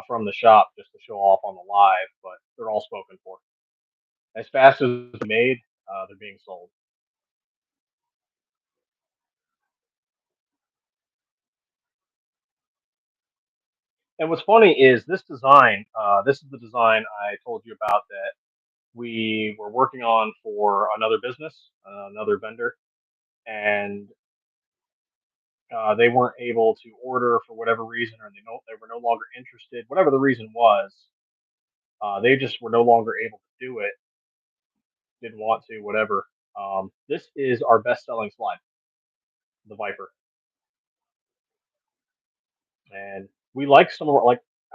A: from the shop just to show off on the live, but they're all spoken for. As fast as they're made, they're being sold. And what's funny is this design. This is the design I told you about that we were working on for another business, another vendor, and they weren't able to order for whatever reason, or they were no longer interested. Whatever the reason was, they just were no longer able to do it. Didn't want to, whatever. This is our best-selling slide, the Viper, and we like some of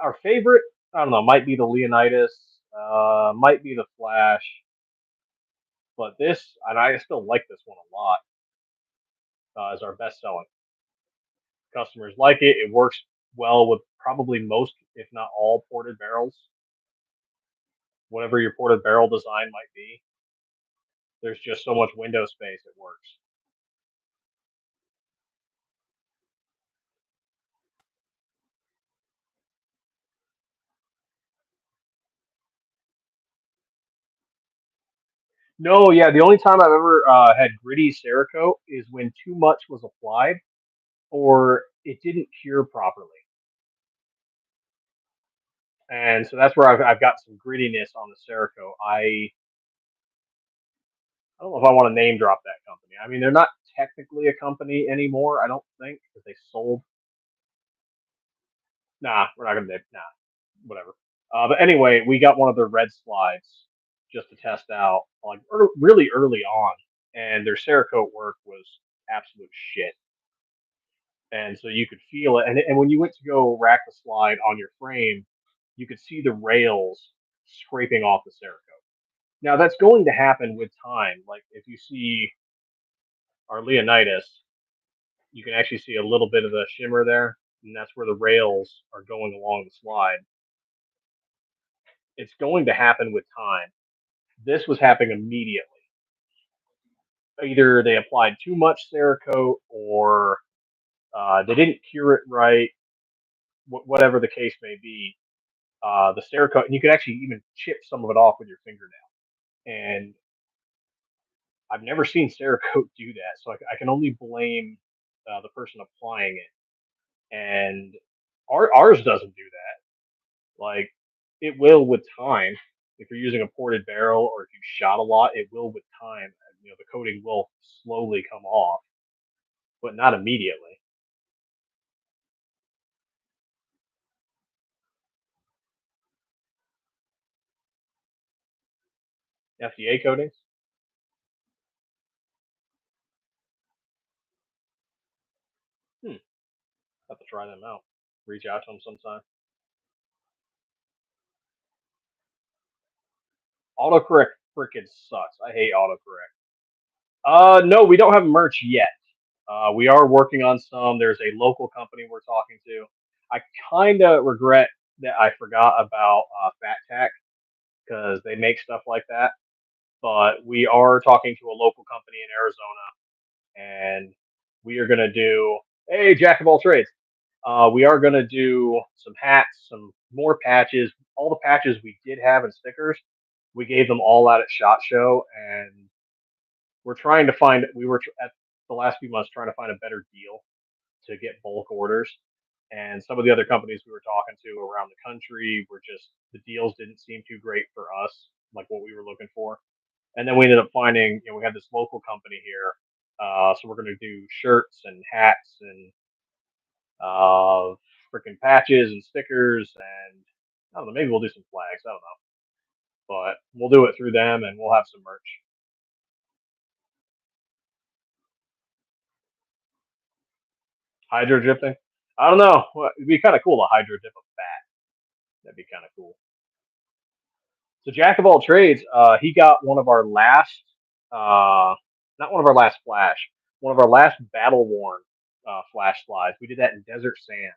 A: our favorite. I don't know, might be the Leonidas, might be the Flash, but this, and I still like this one a lot, is our best-selling. Customers like it. It works well with probably most, if not all, ported barrels. Whatever your ported barrel design might be, there's just so much window space. It works. No, yeah, the only time I've ever had gritty Cerakote is when too much was applied or it didn't cure properly, and so that's where I've got some grittiness on the Cerakote. I don't know if I want to name drop that company. I mean, they're not technically a company anymore. I don't think because they sold. Nah, we're not gonna. Nah. whatever. But anyway, we got one of their red slides just to test out, like really early on, and their Cerakote work was absolute shit. And so you could feel it. And when you went to go rack the slide on your frame, you could see the rails scraping off the Cerakote. Now that's going to happen with time. Like if you see our Leonidas, you can actually see a little bit of the shimmer there, and that's where the rails are going along the slide. It's going to happen with time. This was happening immediately. Either they applied too much Cerakote or they didn't cure it right, whatever the case may be. The Cerakote, and you can actually even chip some of it off with your fingernail. And I've never seen Cerakote do that, so I can only blame the person applying it. And ours doesn't do that. Like it will with time. If you're using a ported barrel or if you shot a lot, it will with time. You know, the coating will slowly come off, but not immediately. FDA coatings. Hmm. Have to try them out. Reach out to them sometime. Autocorrect freaking sucks. I hate autocorrect. No, we don't have merch yet. We are working on some. There's a local company we're talking to. I kind of regret that I forgot about Fat Tack because they make stuff like that. But we are talking to a local company in Arizona, and we are going to do, hey, Jack of all trades. We are going to do some hats, some more patches. All the patches we did have and stickers, we gave them all out at SHOT Show, and we're trying to find. We were at the last few months trying to find a better deal to get bulk orders. And some of the other companies we were talking to around the country were just the deals didn't seem too great for us, like what we were looking for. And then we ended up finding, we had this local company here, so we're going to do shirts and hats and freaking patches and stickers and I don't know, maybe we'll do some flags. I don't know, but we'll do it through them and we'll have some merch. Hydro dripping. I don't know. It'd be kind of cool to hydro dip a bat. That'd be kind of cool. So Jack of all trades, he got one of our last, not one of our last flash, one of our last battle worn flash slides. We did that in desert sand,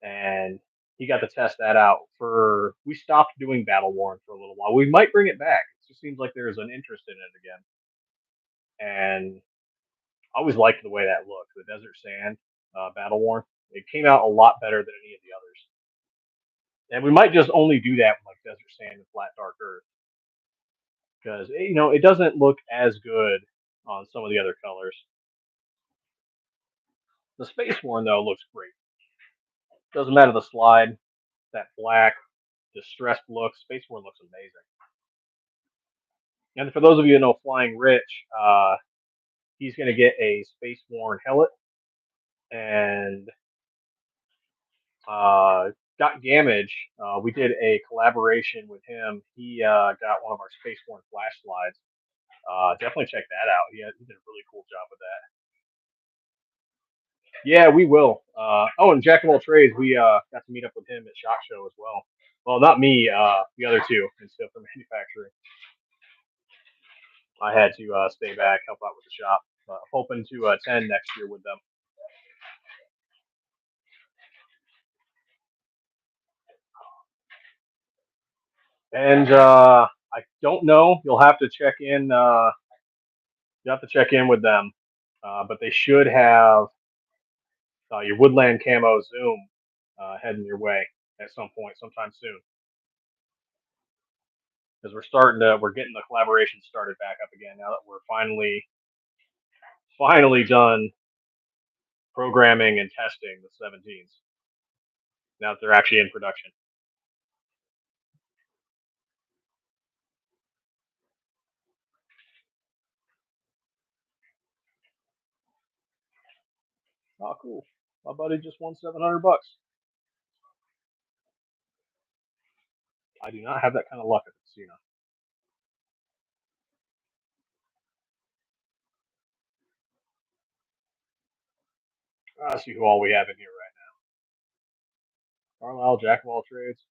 A: and he got to test that out. For we stopped doing battle worn for a little while. We might bring it back. It just seems like there's an interest in it again, and I always liked the way that looked. The desert sand battle worn. It came out a lot better than any of the others. And we might just only do that with like desert sand and flat dark earth because it doesn't look as good on some of the other colors. The space worn though looks great. Doesn't matter the slide, that black distressed look. Space worn looks amazing. And for those of you who know Flying Rich, he's going to get a space worn helmet and got Gamage. We did a collaboration with him. He got one of our space worn flash slides. Definitely check that out. He did a really cool job with that. Yeah, we will. Oh, and Jack of all trades, we got to meet up with him at Shot Show as well. Well, not me, the other two in Stiffler Manufacturing. I had to stay back, help out with the shop. Hoping to attend next year with them. And I don't know. You'll have to check in. You have to check in with them, but they should have your Woodland Camo Zoom heading your way at some point, sometime soon. Because we're getting the collaboration started back up again now that we're finally done programming and testing the 17s. Now that they're actually in production. Oh, cool. My buddy just won $700. I do not have that kind of luck at the casino. Let's see who all we have in here right now. Carlisle, Jack of all trades.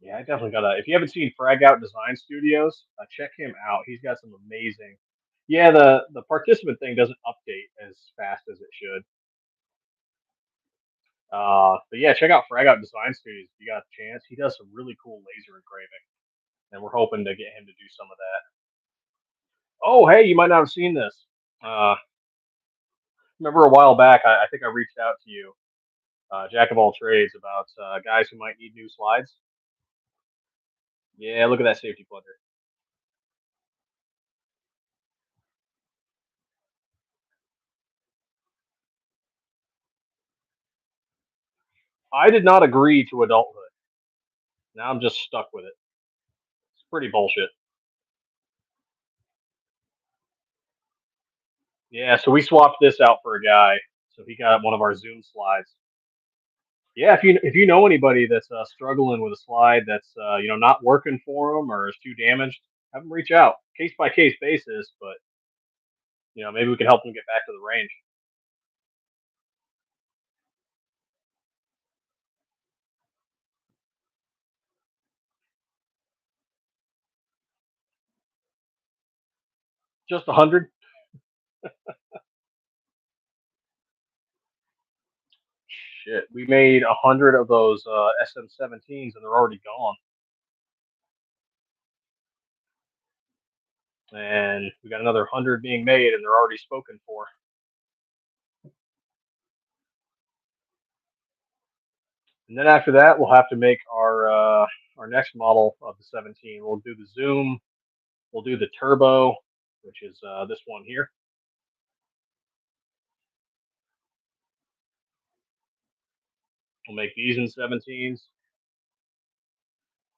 A: Yeah, I definitely gotta. If you haven't seen Frag Out Design Studios, check him out. He's got some amazing. Yeah, the participant thing doesn't update as fast as it should. But yeah, check out Frag Out Design Studios if you got a chance. He does some really cool laser engraving, and we're hoping to get him to do some of that. Oh, hey, you might not have seen this. Uh, Remember a while back, I think I reached out to you, Jack of all trades, about guys who might need new slides. Yeah, look at that safety plunger. I did not agree to adulthood. Now I'm just stuck with it. It's pretty bullshit. Yeah, so we swapped this out for a guy. So he got one of our Zoom slides. Yeah, if you know anybody that's struggling with a slide that's not working for them or is too damaged, have them reach out. Case by case basis, but maybe we can help them get back to the range. Just 100. Shit, we made 100 of those SM17s and they're already gone. And we got another 100 being made and they're already spoken for. And then after that, we'll have to make our next model of the 17. We'll do the Zoom. We'll do the Turbo, which is this one here. We'll make these in 17s.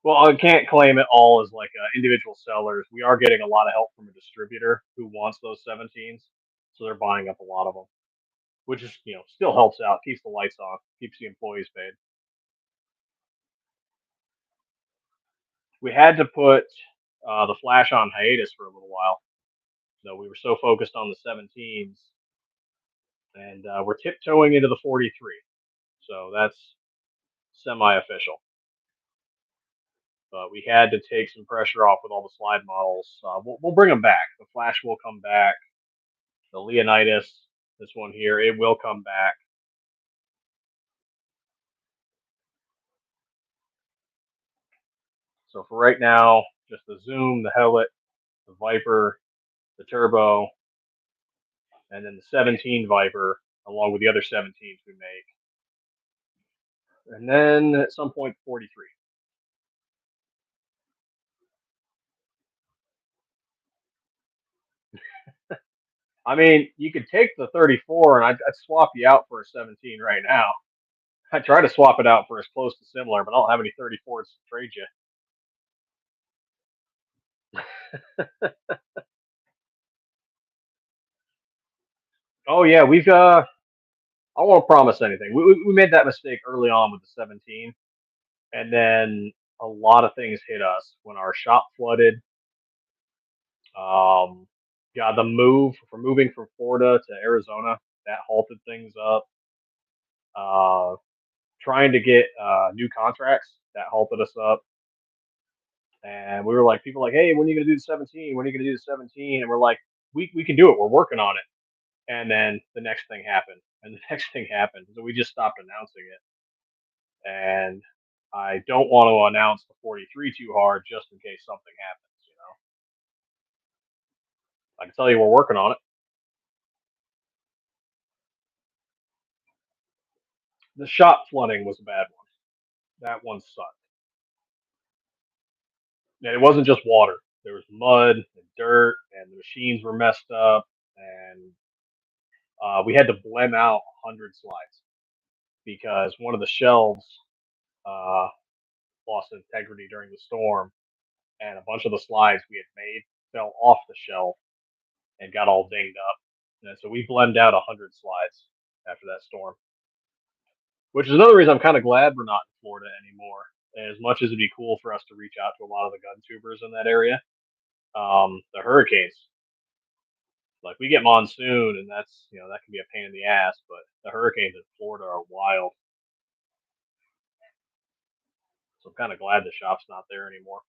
A: Well, I can't claim it all as like individual sellers. We are getting a lot of help from a distributor who wants those 17s, so they're buying up a lot of them, which is still helps out, keeps the lights on, keeps the employees paid. We had to put the Flash on hiatus for a little while. So we were so focused on the 17s, and we're tiptoeing into the 43. So that's semi-official. But we had to take some pressure off with all the slide models. We'll bring them back. The Flash will come back. The Leonidas, this one here, it will come back. So for right now, just the Zoom, the Helmet, the Viper, the Turbo, and then the 17 Viper, along with the other 17s we make. And then at some point, 43. I mean, you could take the 34 and I'd swap you out for a 17 right now. I try to swap it out for as close to similar, but I don't have any 34s to trade you. Oh yeah, we've I won't promise anything. We made that mistake early on with the 17, and then a lot of things hit us when our shop flooded. Um, yeah, the move for moving from Florida to Arizona that halted things up. Uh, Trying to get new contracts that halted us up. And we were like, people were like, hey, when are you gonna do the 17? When are you gonna do the 17? And we're like, we can do it. We're working on it. And then the next thing happened, and the next thing happened. So we just stopped announcing it. And I don't want to announce the 43 too hard just in case something happens. I can tell you we're working on it. The shop flooding was a bad one. That one sucked. And it wasn't just water. There was mud and dirt, and the machines were messed up, and we had to blem out 100 slides because one of the shelves uh, lost integrity during the storm, and a bunch of the slides we had made fell off the shelf and got all dinged up. And so we blemed out 100 slides after that storm. which is another reason I'm kind of glad we're not in Florida anymore. As much as it'd be cool for us to reach out to a lot of the gun tubers in that area, the hurricanes, like we get monsoon, and that's that can be a pain in the ass. But the hurricanes in Florida are wild, so I'm kind of glad the shop's not there anymore.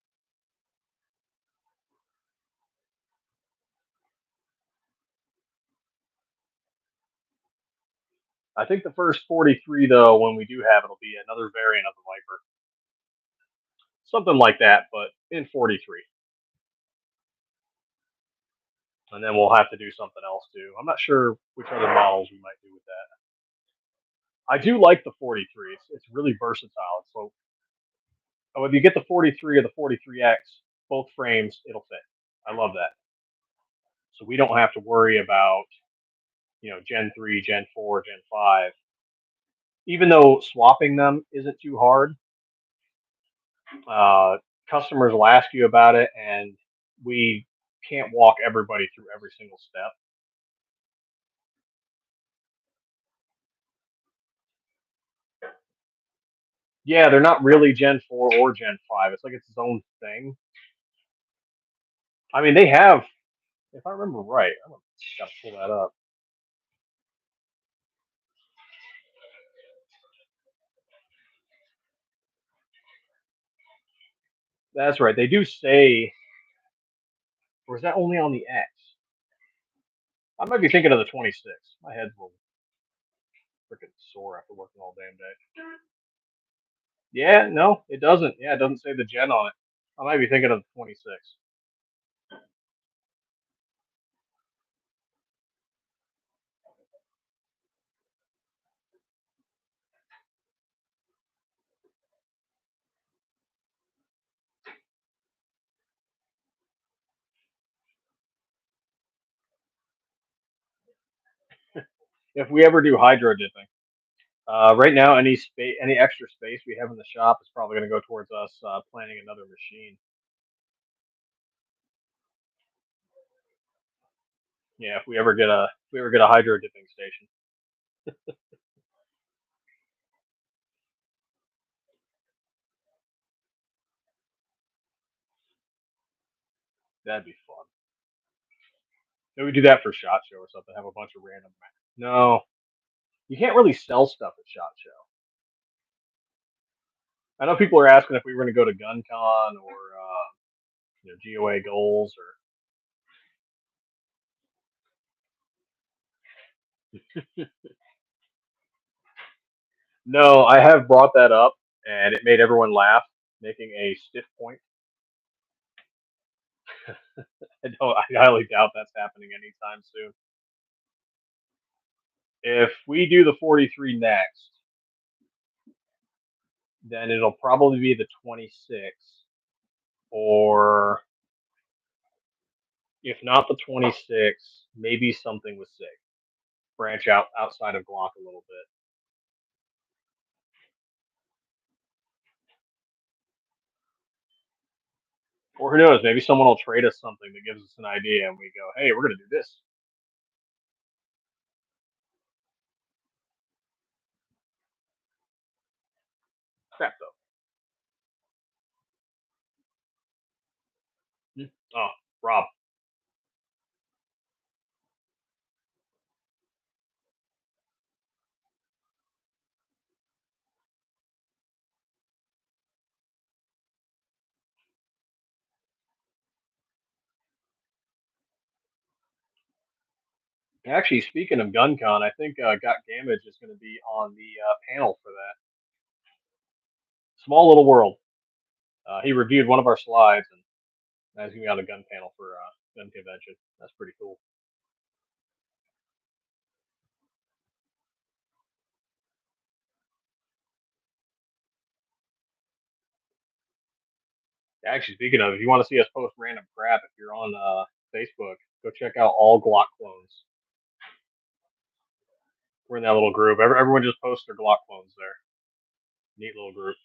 A: I think the first 43 though, when we do have it, will be another variant of the Viper, something like that, but in 43, and then we'll have to do something else too. I'm not sure which other models we might do with that. I do like the 43. It's really versatile. So if you get the 43 or the 43X, both frames, it'll fit. I love that. So we don't have to worry about Gen 3, Gen 4, Gen 5. Even though swapping them isn't too hard, uh, customers will ask you about it, and we can't walk everybody through every single step. Yeah, they're not really Gen 4 or Gen 5. It's like it's its own thing. I mean, they have, if I remember right, I'm gonna gotta pull that up. That's right. They do say, or is that only on the X? I might be thinking of the 26. My head's a little freaking sore after working all damn day. Yeah, no, it doesn't. Yeah, it doesn't say the gen on it. I might be thinking of the 26. If we ever do hydro dipping, right now any space, any extra space we have in the shop is probably going to go towards us planning another machine. Yeah, if we ever get a hydro dipping station, that'd be fun. Maybe we do that for shot show or something. Have a bunch of random. No, you can't really sell stuff at shot show. I know people are asking if we were going to go to GunCon or GOA goals or. No, I have brought that up, and it made everyone laugh, making a stiff point. I highly doubt that's happening anytime soon. If we do the 43 next, then it'll probably be the 26, or if not the 26, maybe something with SIG. Branch out outside of Glock a little bit. Or who knows, maybe someone will trade us something that gives us an idea, and we go, hey, we're going to do this. Crap, though. Oh, Rob. Actually, speaking of GunCon, I think Got Gamage is going to be on the panel for that. Small little world. He reviewed one of our slides, and now he's going to be on a gun panel for gun convention. That's pretty cool. Actually, speaking of, if you want to see us post random crap, if you're on Facebook, go check out all Glock clones. We're in that little group. Everyone just posts their Glock clones there. Neat little group.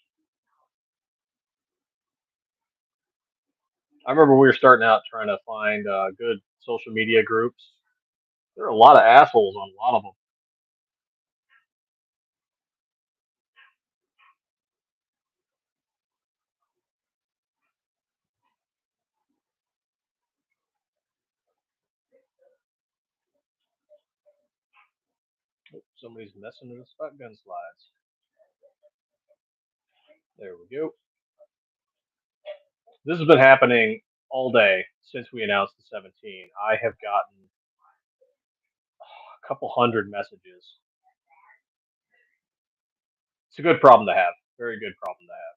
A: I remember we were starting out trying to find good social media groups. There are a lot of assholes on a lot of them. Somebody's messing with the shotgun slides. There we go. This has been happening all day since we announced the 17. I have gotten a couple hundred messages. It's a good problem to have. Very good problem to have.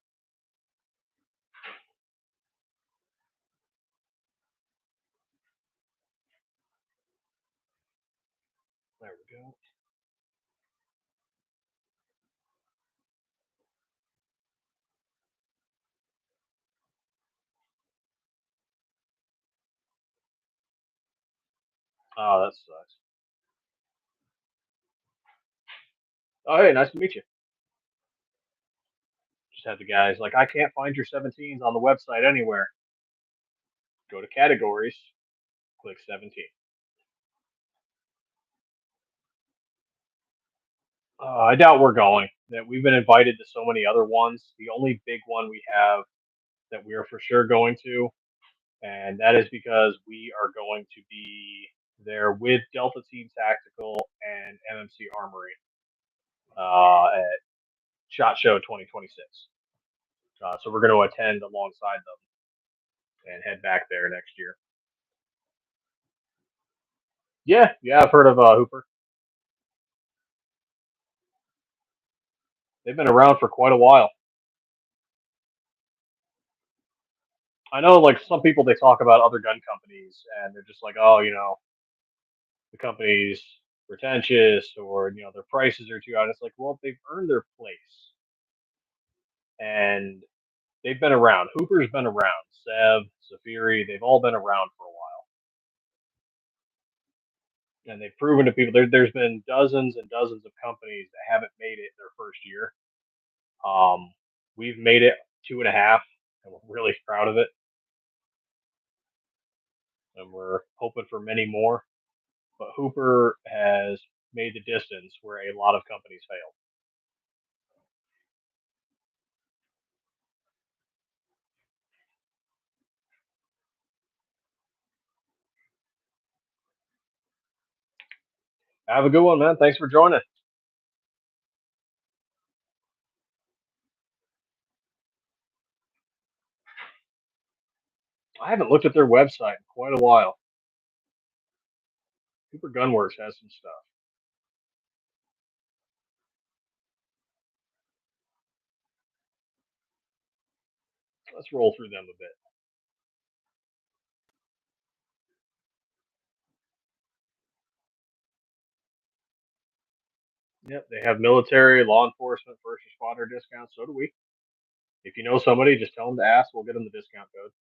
A: There we go. Oh, that sucks. Oh, hey, nice to meet you. Just had the guys like, I can't find your 17s on the website anywhere. Go to categories, click 17. I doubt we're going. That we've been invited to so many other ones. The only big one we have that we are for sure going to, and that is because we are going to be there with Delta Team Tactical and MMC Armory at Shot Show 2026. So we're going to attend alongside them and head back there next year. Yeah, yeah, I've heard of Hooper. They've been around for quite a while. I know, like some people, they talk about other gun companies, and they're just like, oh, the company's pretentious, or their prices are too high. And it's like, well, they've earned their place, and they've been around. Hooper's been around. Sev, Zafiri, they've all been around for a while, and they've proven to people. There's been dozens and dozens of companies that haven't made it their first year. Um, we've made it two and a half, and we're really proud of it, and we're hoping for many more. But Hooper has made the distance where a lot of companies fail. Have a good one, man. Thanks for joining. I haven't looked at their website in quite a while. Hooper Gunworks has some stuff. Let's roll through them a bit. Yep, they have military, law enforcement, first responder discounts. So do we. If you know somebody, just tell them to ask. We'll get them the discount code.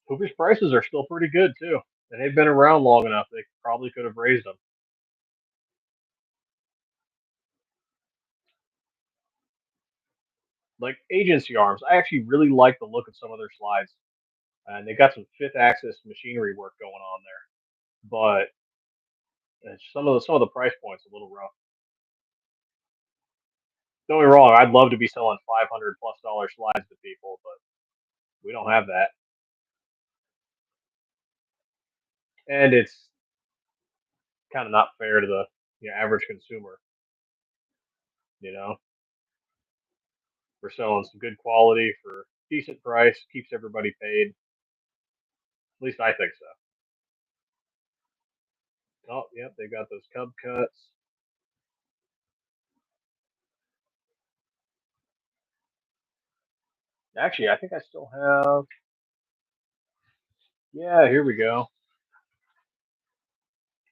A: Hooper's prices are still pretty good too, and they've been around long enough. They probably could have raised them. Like agency arms, I actually really like the look of some of their slides, and they got some fifth axis machinery work going on there. But some of the price points a little rough. Don't get me wrong, I'd love to be selling $500+ slides to people, but we don't have that, and it's kind of not fair to the average consumer. You know, we're selling some good quality for decent price, keeps everybody paid. At least I think so. Oh, yep, they got those cub cuts. Actually, I think I still have. Yeah, here we go.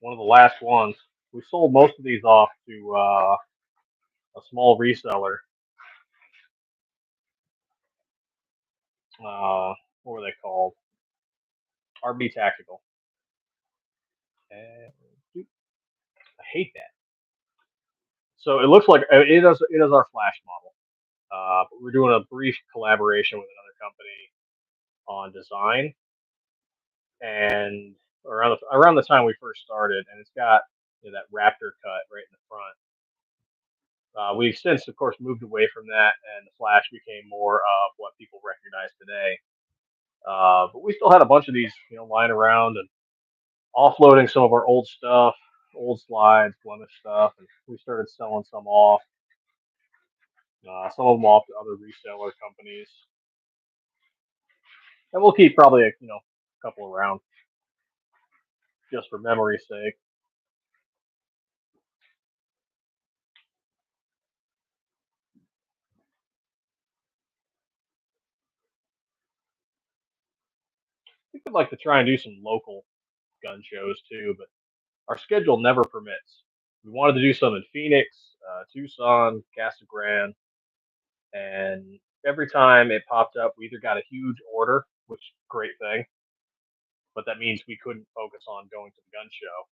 A: One of the last ones. We sold most of these off to a small reseller. What were they called? RB Tactical. And I hate that. So it looks like it is our flash model. But we're doing a brief collaboration with another company on design, and around the time we first started, and it's got that raptor cut right in the front. We've since, of course, moved away from that, and the Flash became more of what people recognize today. But we still had a bunch of these, lying around and offloading some of our old stuff, old slides, blemish stuff, and we started selling some off. Some of them off to other reseller companies, and we'll keep probably a couple around just for memory's sake. We would like to try and do some local gun shows too, but our schedule never permits. We wanted to do some in Phoenix, Tucson, Casa Grande, and every time it popped up, we either got a huge order, which great thing, but that means we couldn't focus on going to the gun show,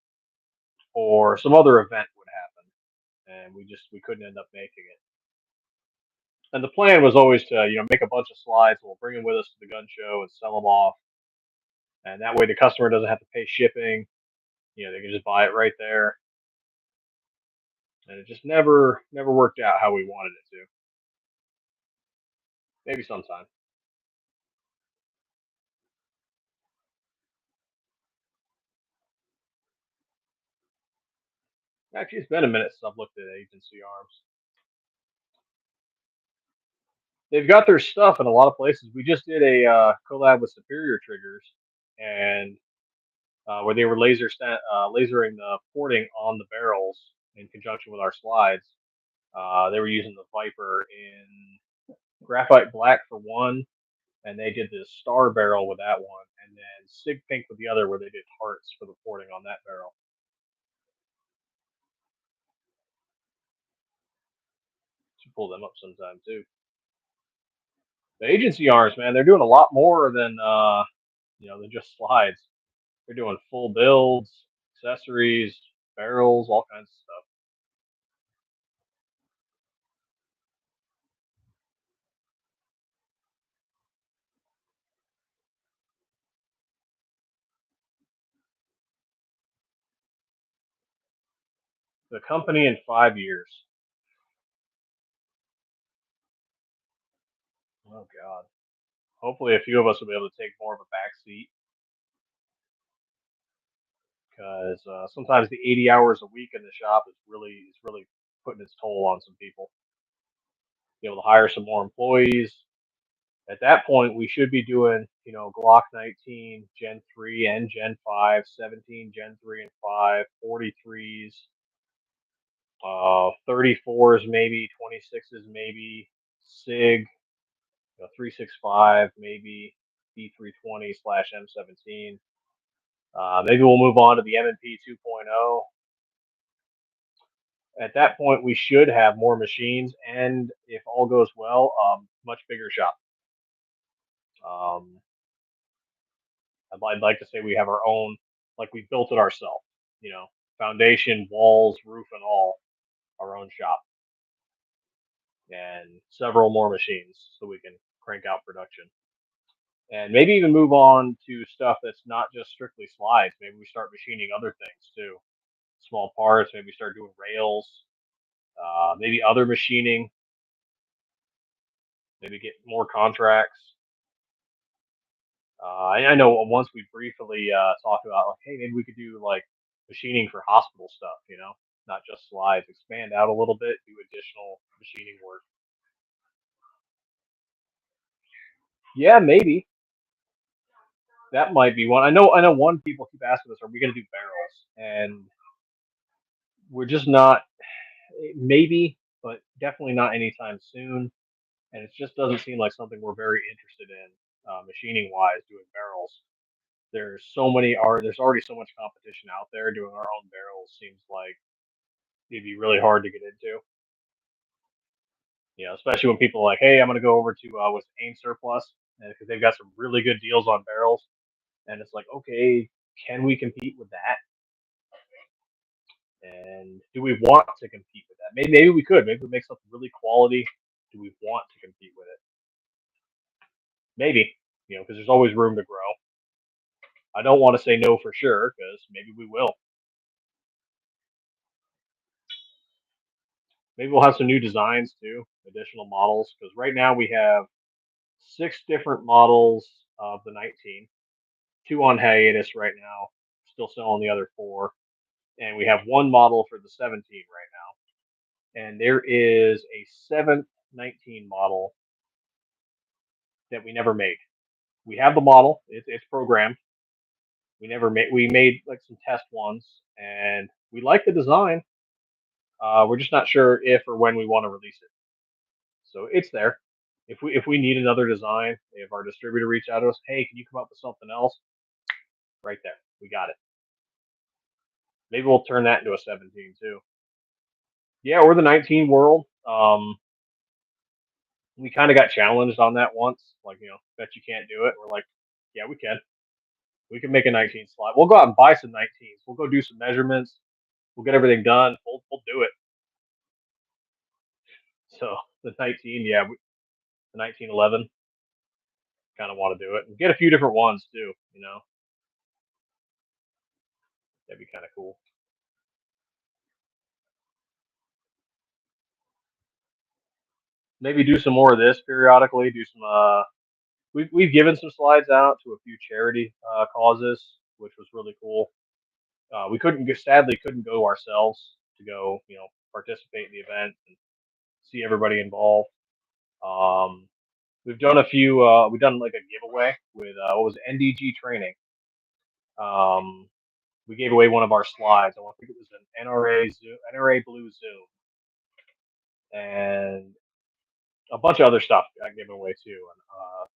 A: or some other event would happen, and we couldn't end up making it. And the plan was always to make a bunch of slides. We'll bring them with us to the gun show and sell them off, and that way the customer doesn't have to pay shipping. They can just buy it right there, and it just never worked out how we wanted it to. Maybe sometime. Actually, it's been a minute since I've looked at agency arms. They've got their stuff in a lot of places. We just did a collab with Superior Triggers, and where they were lasering the porting on the barrels in conjunction with our slides. They were using the Viper in graphite black for one, and they did this star barrel with that one, and then Sig Pink with the other, where they did hearts for the porting on that barrel. Should pull them up sometime too. The agency arms, man, they're doing a lot more than just slides. They're doing full builds, accessories, barrels, all kinds of stuff. The company in 5 years. Oh God. Hopefully, a few of us will be able to take more of a back seat because sometimes the 80 hours a week in the shop is really putting its toll on some people. Be able to hire some more employees. At that point, we should be doing Glock 19 Gen 3 and Gen 5, 17 Gen 3 and 5, 43s, 34s maybe, 26s maybe, SIG, 365 maybe, D320 slash M17. Maybe we'll move on to the M&P 2.0. At that point, we should have more machines, and if all goes well, much bigger shop. Um, I'd like to say we have our own, like we built it ourselves. Foundation, walls, roof, and all, our own shop, and several more machines so we can crank out production. And maybe even move on to stuff that's not just strictly slides. Maybe we start machining other things too, small parts. Maybe start doing rails. Maybe other machining. Maybe get more contracts. I know once we briefly talked about, like, hey, maybe we could do like machining for hospital stuff. Not just slides. Expand out a little bit, do additional machining work. Yeah, maybe that might be one. I know one people keep asking us, are we going to do barrels? And we're just not. Maybe, but definitely not anytime soon. And it just doesn't seem like something we're very interested in, machining wise, doing barrels. There's already so much competition out there. Doing our own barrels seems like it'd be really hard to get into. Especially when people are like, hey, I'm going to go over to what's AIM Surplus, because they've got some really good deals on barrels, and it's like, okay, can we compete with that? And do we want to compete with that? Maybe we could. Maybe we make something really quality. Do we want to compete with it? Maybe, because there's always room to grow. I don't want to say no for sure because maybe we will. Maybe we'll have some new designs too, additional models, because right now we have 6 different models of the 19, 2 on hiatus right now, still selling the other 4, and we have 1 model for the 17 right now. And there is a 7th 19 model that we never made. We have the model; it's programmed. We made like some test ones, and we like the design. We're just not sure if or when we want to release it. So it's there. If we need another design, if our distributor reach out to us, hey, can you come up with something else? Right there, we got it. Maybe we'll turn that into a 17 too. Yeah, or the 19 world. We kind of got challenged on that once. Like, bet you can't do it. We're like, yeah, we can. We can make a 19 slide. We'll go out and buy some 19s. We'll go do some measurements. We'll get everything done. We'll do it. So the 19, yeah, the 1911, kind of want to do it and get a few different ones too. That'd be kind of cool. Maybe do some more of this periodically. Do some. We've given some slides out to a few charity causes, which was really cool. We sadly couldn't go ourselves to go, participate in the event and see everybody involved. Um, we've done a few. We've done like a giveaway with what was it, NDG training. Um, we gave away one of our slides. I think it was an NRA Zoom, NRA Blue Zoom, and a bunch of other stuff got given away too.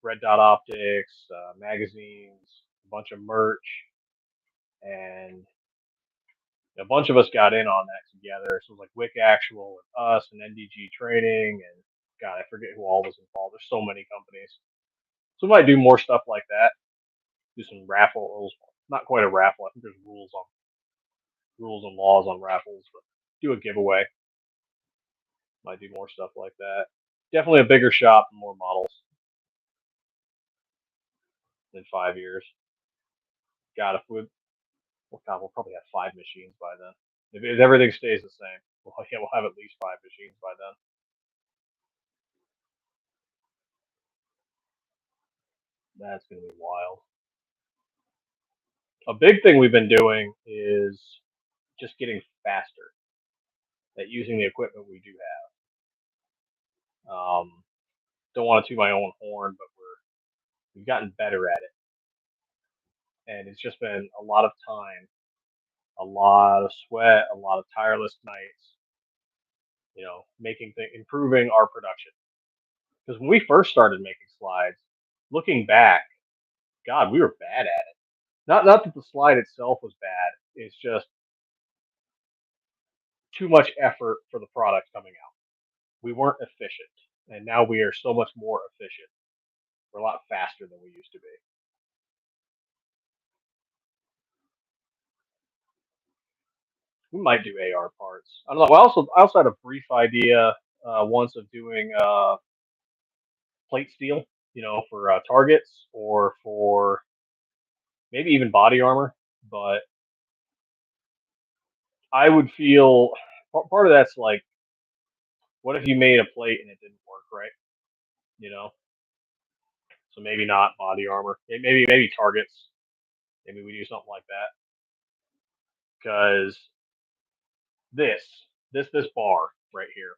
A: Red Dot Optics, magazines, a bunch of merch, and a bunch of us got in on that together. So it was like Wick Actual and us and NDG Training, and God, I forget who all was involved. There's so many companies. So we might do more stuff like that. Do some raffles. Not quite a raffle. I think there's rules and laws on raffles, but do a giveaway. Might do more stuff like that. Definitely a bigger shop and more models in 5 years. God, well, God, we'll probably have 5 machines by then. If everything stays the same, we'll have at least 5 machines by then. That's gonna be wild. A big thing we've been doing is just getting faster at using the equipment we do have. Don't want to toot my own horn, but we've gotten better at it, and it's just been a lot of time, a lot of sweat, a lot of tireless nights. Improving our production. Because when we first started making slides, looking back, God, we were bad at it. Not that the slide itself was bad. It's just too much effort for the product coming out. We weren't efficient, and now we are so much more efficient. We're a lot faster than we used to be. We might do AR parts. I don't know. I also had a brief idea once of doing plate steel, for targets or for maybe even body armor. But I would feel part of that's like, what if you made a plate and it didn't work right? You know, so maybe not body armor. Maybe targets. Maybe we do something like that because this this bar right here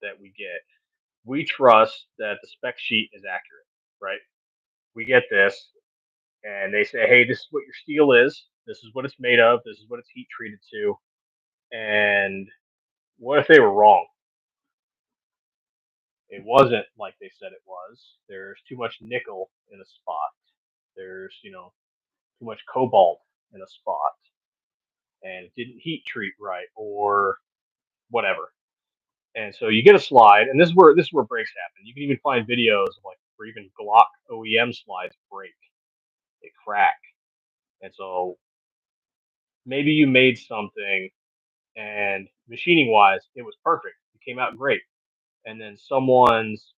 A: that we get, we trust that the spec sheet is accurate, right? We get this, and they say, hey, this is what your steel is. This is what it's made of. This is what it's heat treated to. And what if they were wrong? It wasn't like they said it was. There's too much nickel in a spot. There's, too much cobalt in a spot, and it didn't heat treat right or whatever. And so you get a slide, and this is where breaks happen. You can even find videos of like where even Glock OEM slides break, they crack. And so maybe you made something, and machining wise, it was perfect. It came out great. And then someone's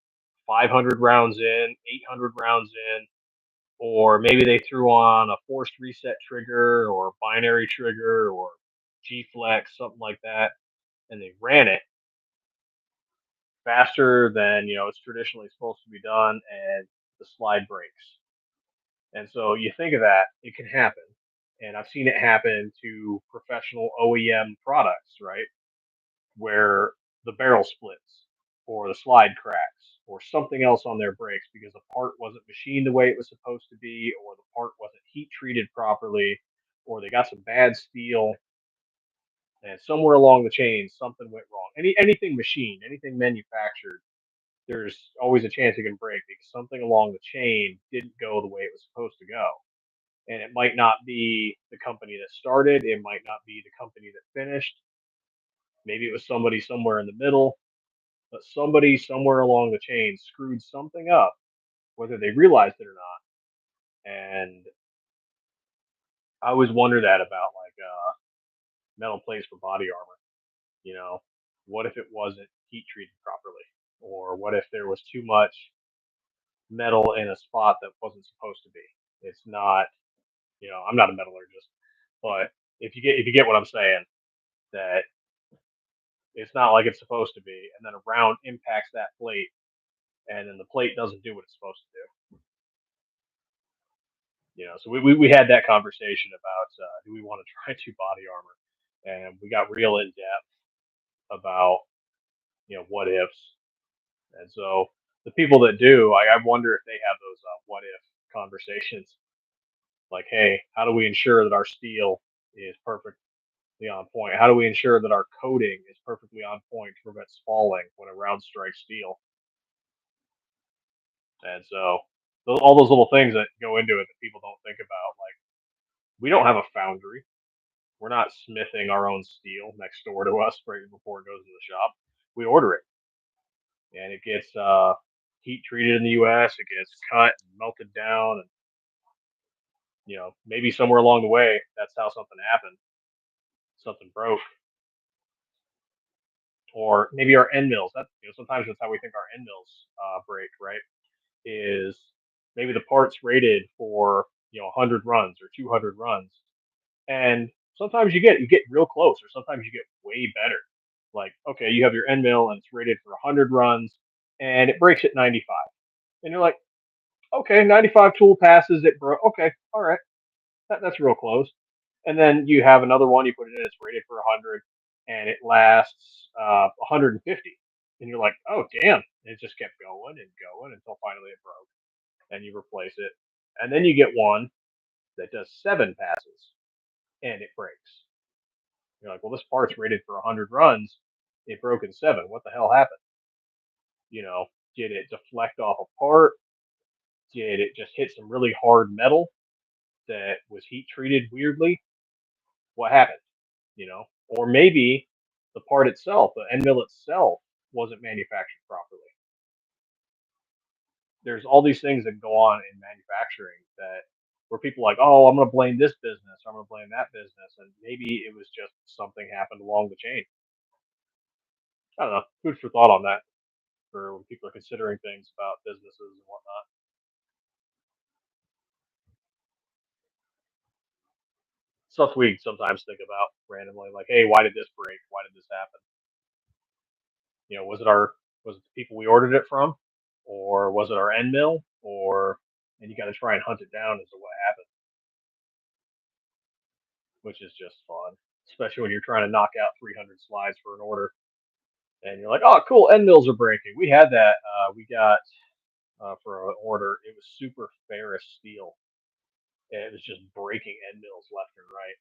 A: 500 rounds in, 800 rounds in, or maybe they threw on a forced reset trigger or binary trigger or G flex, something like that, and they ran it, faster than it's traditionally supposed to be done, and the slide breaks. And so you think of that, it can happen. And I've seen it happen to professional OEM products, right? Where the barrel splits or the slide cracks or something else on their brakes because the part wasn't machined the way it was supposed to be, or the part wasn't heat treated properly, or they got some bad steel, and somewhere along the chain something went wrong. Anything machined, anything manufactured, there's always a chance it can break because something along the chain didn't go the way it was supposed to go. And it might not be the company that started, it might not be the company that finished. Maybe it was somebody somewhere in the middle, but somebody somewhere along the chain screwed something up, whether they realized it or not. And I always wonder that about like metal plates for body armor. You know, what if it wasn't heat treated properly, or what if there was too much metal in a spot that wasn't supposed to be? It's not. I'm not a metallurgist, but if you get what I'm saying, that it's not like it's supposed to be, and then a round impacts that plate, and then the plate doesn't do what it's supposed to do. So we had that conversation about do we want to try to body armor, and we got real in depth about what ifs. And so the people that do, I wonder if they have those what if conversations, like, hey, how do we ensure that our steel is perfectly on point? How do we ensure that our coating is perfectly on point to prevent spalling when a round strikes steel? And so all those little things that go into it that people don't think about, like, we don't have a foundry. We're not smithing our own steel next door to us right before it goes to the shop. We order it, and it gets heat treated in the U.S. It gets cut and melted down, and maybe somewhere along the way, that's how something happened. Something broke, or maybe our end mills. Sometimes that's how we think our end mills break, right? Is maybe the parts rated for 100 runs or 200 runs, and sometimes you get real close, or sometimes you get way better. Like, okay, you have your end mill and it's rated for 100 runs, and it breaks at 95, and you're like, okay, 95 tool passes, it broke. Okay, all right, that's real close. And then you have another one, you put it in, it's rated for 100, and it lasts 150, and you're like, oh damn, and it just kept going and going until finally it broke, and you replace it, and then you get one that does 7 passes and it breaks. You're like, well, this part's rated for 100 runs. It broke in 7. What the hell happened? You know, did it deflect off a part? Did it just hit some really hard metal that was heat treated weirdly? What happened? Or maybe the part itself, the end mill itself, wasn't manufactured properly. There's all these things that go on in manufacturing that where people are like, oh, I'm going to blame this business, I'm going to blame that business, and maybe it was just something happened along the chain. I don't know. Food for thought on that for when people are considering things about businesses and whatnot. Stuff we sometimes think about randomly, like, hey, why did this break? Why did this happen? Was it the people we ordered it from, or was it our end mill, or and you got to try and hunt it down as to what happened, which is just fun, especially when you're trying to knock out 300 slides for an order, and you're like, oh, cool, end mills are breaking. We had that. We got for an order. It was super ferrous steel, and it was just breaking end mills left and right.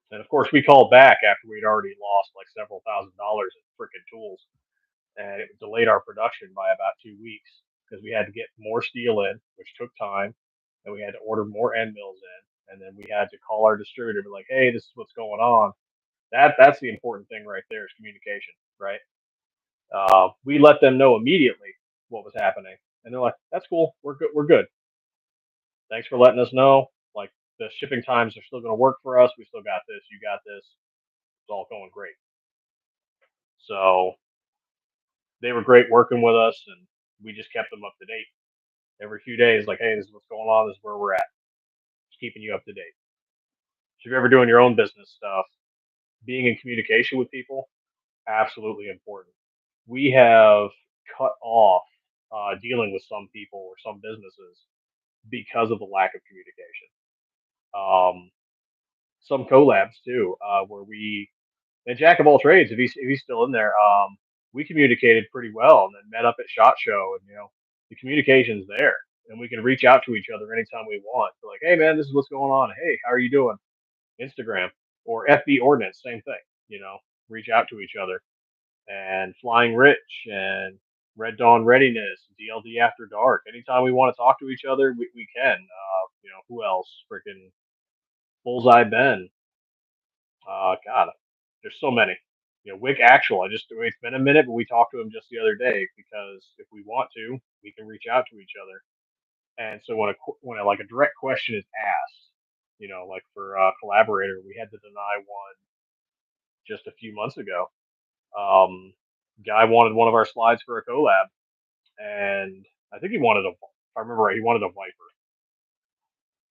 A: And of course, we called back after we'd already lost like several $1,000s in freaking tools, and it delayed our production by about 2 weeks because we had to get more steel in, which took time, and we had to order more end mills in, and then we had to call our distributor, be like, "Hey, this is what's going on." That's the important thing right there is communication, right? We let them know immediately what was happening, and they're like, "That's cool. We're good. We're good. Thanks for letting us know. Like, the shipping times are still going to work for us. We still got this. You got this. It's all going great." So they were great working with us, and we just kept them up to date every few days. Like, hey, this is what's going on. This is where we're at. Just keeping you up to date. So if you're ever doing your own business stuff, being in communication with people, absolutely important. we have cut off dealing with some people or some businesses because of the lack of communication. Um, some collabs too, where we and Jack of all trades, if he's still in there, we communicated pretty well and then met up at Shot Show, and the communication's there, and we can reach out to each other anytime we want. We're like, hey man, this is what's going on. Hey, how are you doing? Instagram or FB Ordnance, same thing. You know, reach out to each other. And Flying Rich and Red Dawn Readiness, DLD After Dark. Anytime we want to talk to each other, we can. Who else? Freaking Bullseye Ben. God, there's so many. Wick Actual. It's been a minute, but we talked to him just the other day because if we want to, we can reach out to each other. And so when a direct question is asked, like for collaborator, we had to deny one just a few months ago. Guy wanted one of our slides for a collab, and I think he wanted if I remember right, he wanted a Viper.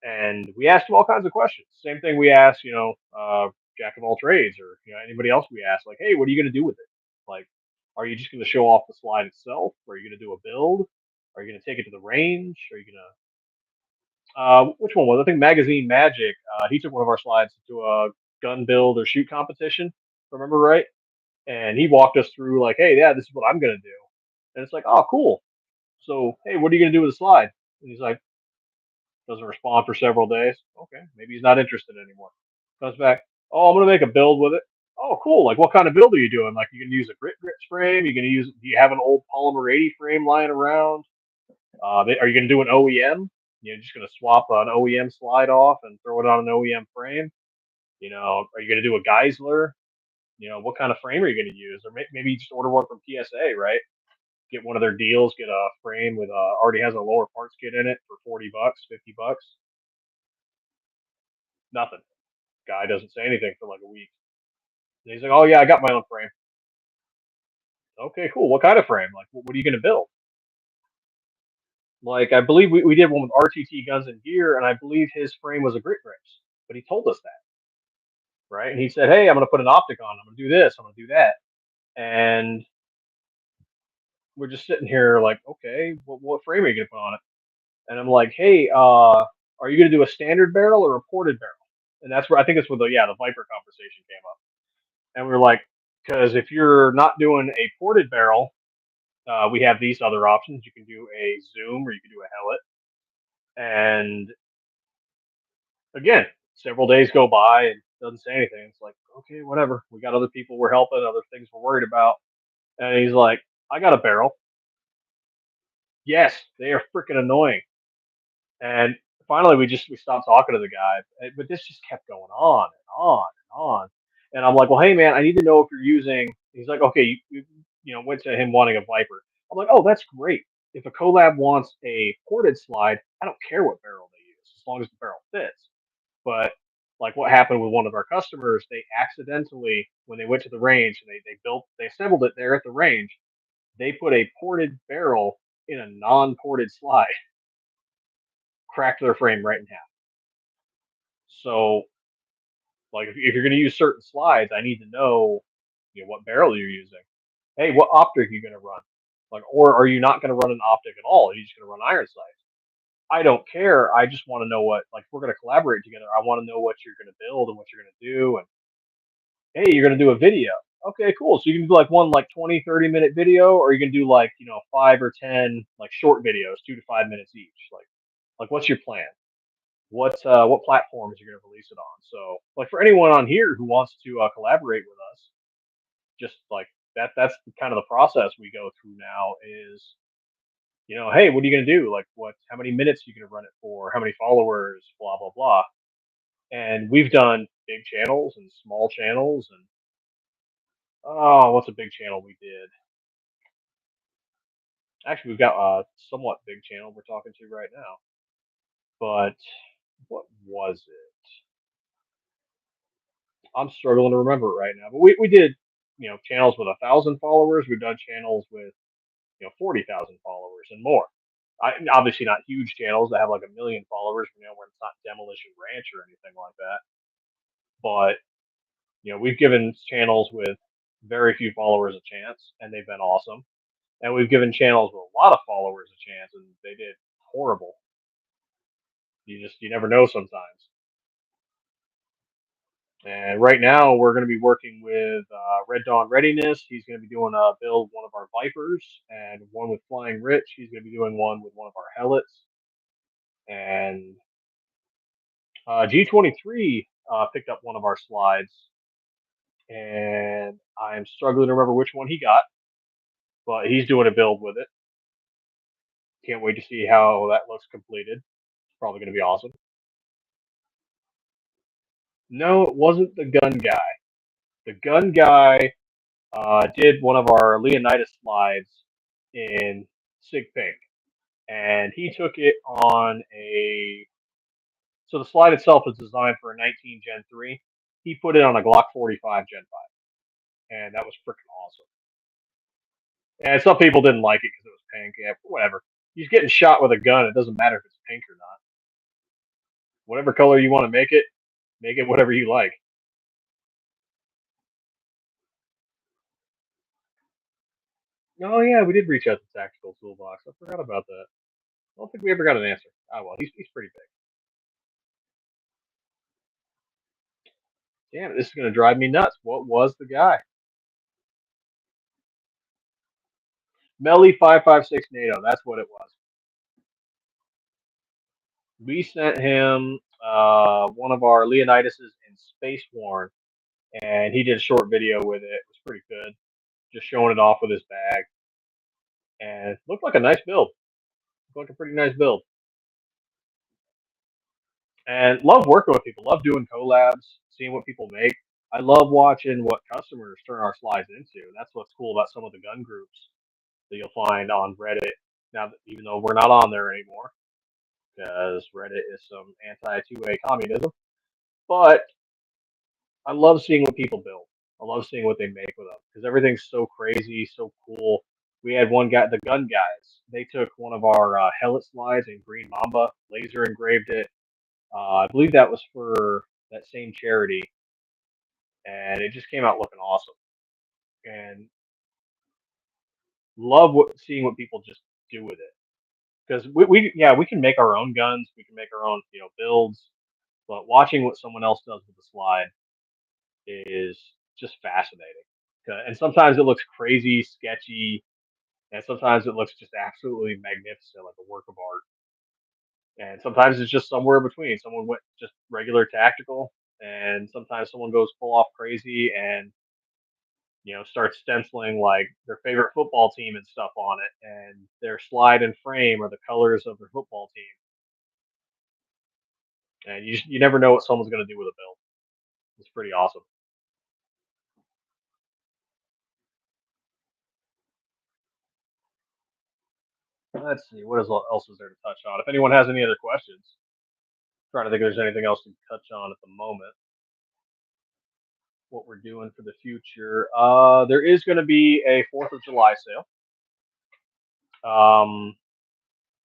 A: And we asked him all kinds of questions. Same thing we asked, Jack of all trades or anybody else we asked, like, hey, what are you going to do with it? Like, are you just going to show off the slide itself? Or are you going to do a build? Are you going to take it to the range? Are you going to which one was it? I think Magazine Magic. He took one of our slides to a gun build or shoot competition. If I remember right, and he walked us through like, hey, yeah, this is what I'm gonna do. And it's like, oh, cool. So, hey, what are you gonna do with the slide? And he's like, doesn't respond for several days. Okay, maybe he's not interested anymore. Comes back, oh, I'm gonna make a build with it. Oh, cool. Like, what kind of build are you doing? Like, you can use a grits frame. You can use. Do you have an old polymer 80 frame lying around? Are you gonna do an OEM? You're just gonna swap an OEM slide off and throw it on an OEM frame. Are you gonna do a Geisler? What kind of frame are you going to use? Or maybe just order one from PSA, right? Get one of their deals, get a frame with already has a lower parts kit in it for $40, $50. Nothing. Guy doesn't say anything for like a week. And he's like, oh yeah, I got my own frame. Okay, cool. What kind of frame? Like, what are you going to build? Like, I believe we did one with RTT Guns and Gear, and I believe his frame was a grit grips, but he told us that, right? And he said, hey, I'm going to put an optic on. I'm going to do this. I'm going to do that. And we're just sitting here like, okay, what frame are you going to put on it? And I'm like, hey, are you going to do a standard barrel or a ported barrel? And that's where I think it's where the Viper conversation came up. And we were like, because if you're not doing a ported barrel, we have these other options. You can do a zoom or you can do a hellet. And again, several days go by and doesn't say anything. It's like, okay, whatever. We got other people we're helping, other things we're worried about. And he's like, I got a barrel. Yes, they are freaking annoying. And finally, we stopped talking to the guy, but this just kept going on and on and on. And I'm like, well, hey man, I need to know if you're using. He's like, okay, went to him wanting a Viper. I'm like, oh, that's great. If a collab wants a ported slide, I don't care what barrel they use as long as the barrel fits. But like what happened with one of our customers, they accidentally when they went to the range and they assembled it there at the range, they put a ported barrel in a non-ported slide, cracked their frame right in half. So, like, if you're going to use certain slides, I need to know, what barrel you're using. Hey, what optic are you going to run? Like, or are you not going to run an optic at all? Are you just going to run iron sights? I don't care. I just want to know what, like, if we're going to collaborate together, I want to know what you're going to build and what you're going to do. And hey, you're going to do a video. Okay, cool. So you can do like one like 20, 30-minute video, or you can do like, 5 or 10 like short videos, 2 to 5 minutes each. Like what's your plan? What platforms you're going to release it on. So like for anyone on here who wants to collaborate with us, just like that's kind of the process we go through now is hey, what are you going to do? Like how many minutes are you going to run it for? How many followers? Blah blah blah. And we've done big channels and small channels and oh, what's a big channel we did? Actually, we've got a somewhat big channel we're talking to right now. But what was it? I'm struggling to remember it right now. But we did, channels with 1,000 followers. We've done channels with 40,000 followers and more. Obviously not huge channels that have like 1 million followers. Where it's not Demolition Ranch or anything like that. But we've given channels with very few followers a chance, and they've been awesome. And we've given channels with a lot of followers a chance, and they did horrible. You never know sometimes. And right now, we're going to be working with Red Dawn Readiness. He's going to be doing a build one of our Vipers, and one with Flying Rich. He's going to be doing one with one of our Helots. And G23 picked up one of our slides, and I'm struggling to remember which one he got, but he's doing a build with it. Can't wait to see how that looks completed. It's probably going to be awesome. No, it wasn't the gun guy. The gun guy did one of our Leonidas slides in Sig Pink, and he took it on a. So the slide itself is designed for a 19 Gen 3. He put it on a Glock 45 Gen 5, and that was freaking awesome. And some people didn't like it because it was pink. Yeah, whatever. He's getting shot with a gun. It doesn't matter if it's pink or not. Whatever color you want to make it whatever you like. Oh yeah, we did reach out to Tactical Toolbox. I forgot about that. I don't think we ever got an answer. Oh well, he's pretty big. Damn it, this is gonna drive me nuts. What was the guy? Melly 556 NATO. That's what it was. We sent him one of our Leonidases in Space Worn, and he did a short video with it. It was pretty good, just showing it off with his bag, and it looked like a nice build. Looked like a pretty nice build. And love working with people. Love doing collabs, seeing what people make. I love watching what customers turn our slides into. That's what's cool about some of the gun groups that you'll find on Reddit. Now, even though we're not on there anymore, because Reddit is some anti two-way communism, but I love seeing what people build. I love seeing what they make with them because everything's so crazy, so cool. We had one guy, the gun guys. They took one of our Hellet slides in Green Mamba, laser engraved it. I believe that was for that same charity, and it just came out looking awesome. And love seeing what people just do with it because we can make our own guns, we can make our own builds, but watching what someone else does with the slide is just fascinating. And sometimes it looks crazy, sketchy, and sometimes it looks just absolutely magnificent, like a work of art. And sometimes it's just somewhere in between. Someone went just regular tactical, and sometimes someone goes full off crazy and starts stenciling like their favorite football team and stuff on it, and their slide and frame are the colors of their football team. And you never know what someone's going to do with a build. It's pretty awesome. Let's see what else is there to touch on. If anyone has any other questions, trying to think if there's anything else to touch on at the moment. What we're doing for the future. There is going to be a 4th of July sale.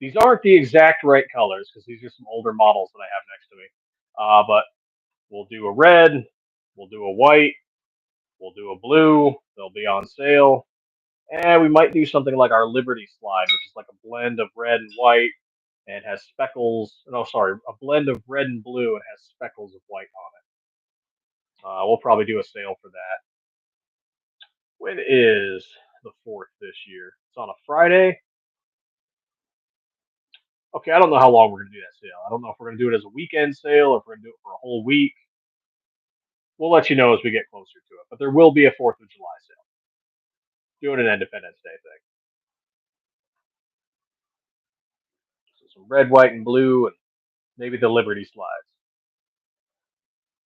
A: These aren't the exact right colors because these are some older models that I have next to me. But we'll do a red, we'll do a white, we'll do a blue. They'll be on sale. And we might do something like our Liberty slide, which is like a blend of red and white and has speckles. No, sorry, a blend of red and blue and has speckles of white on it. We'll probably do a sale for that. When is the 4th this year? It's on a Friday. Okay, I don't know how long we're going to do that sale. I don't know if we're going to do it as a weekend sale or if we're going to do it for a whole week. We'll let you know as we get closer to it. But there will be a 4th of July sale. Doing an Independence Day thing. So some red, white, and blue, and maybe the Liberty slides.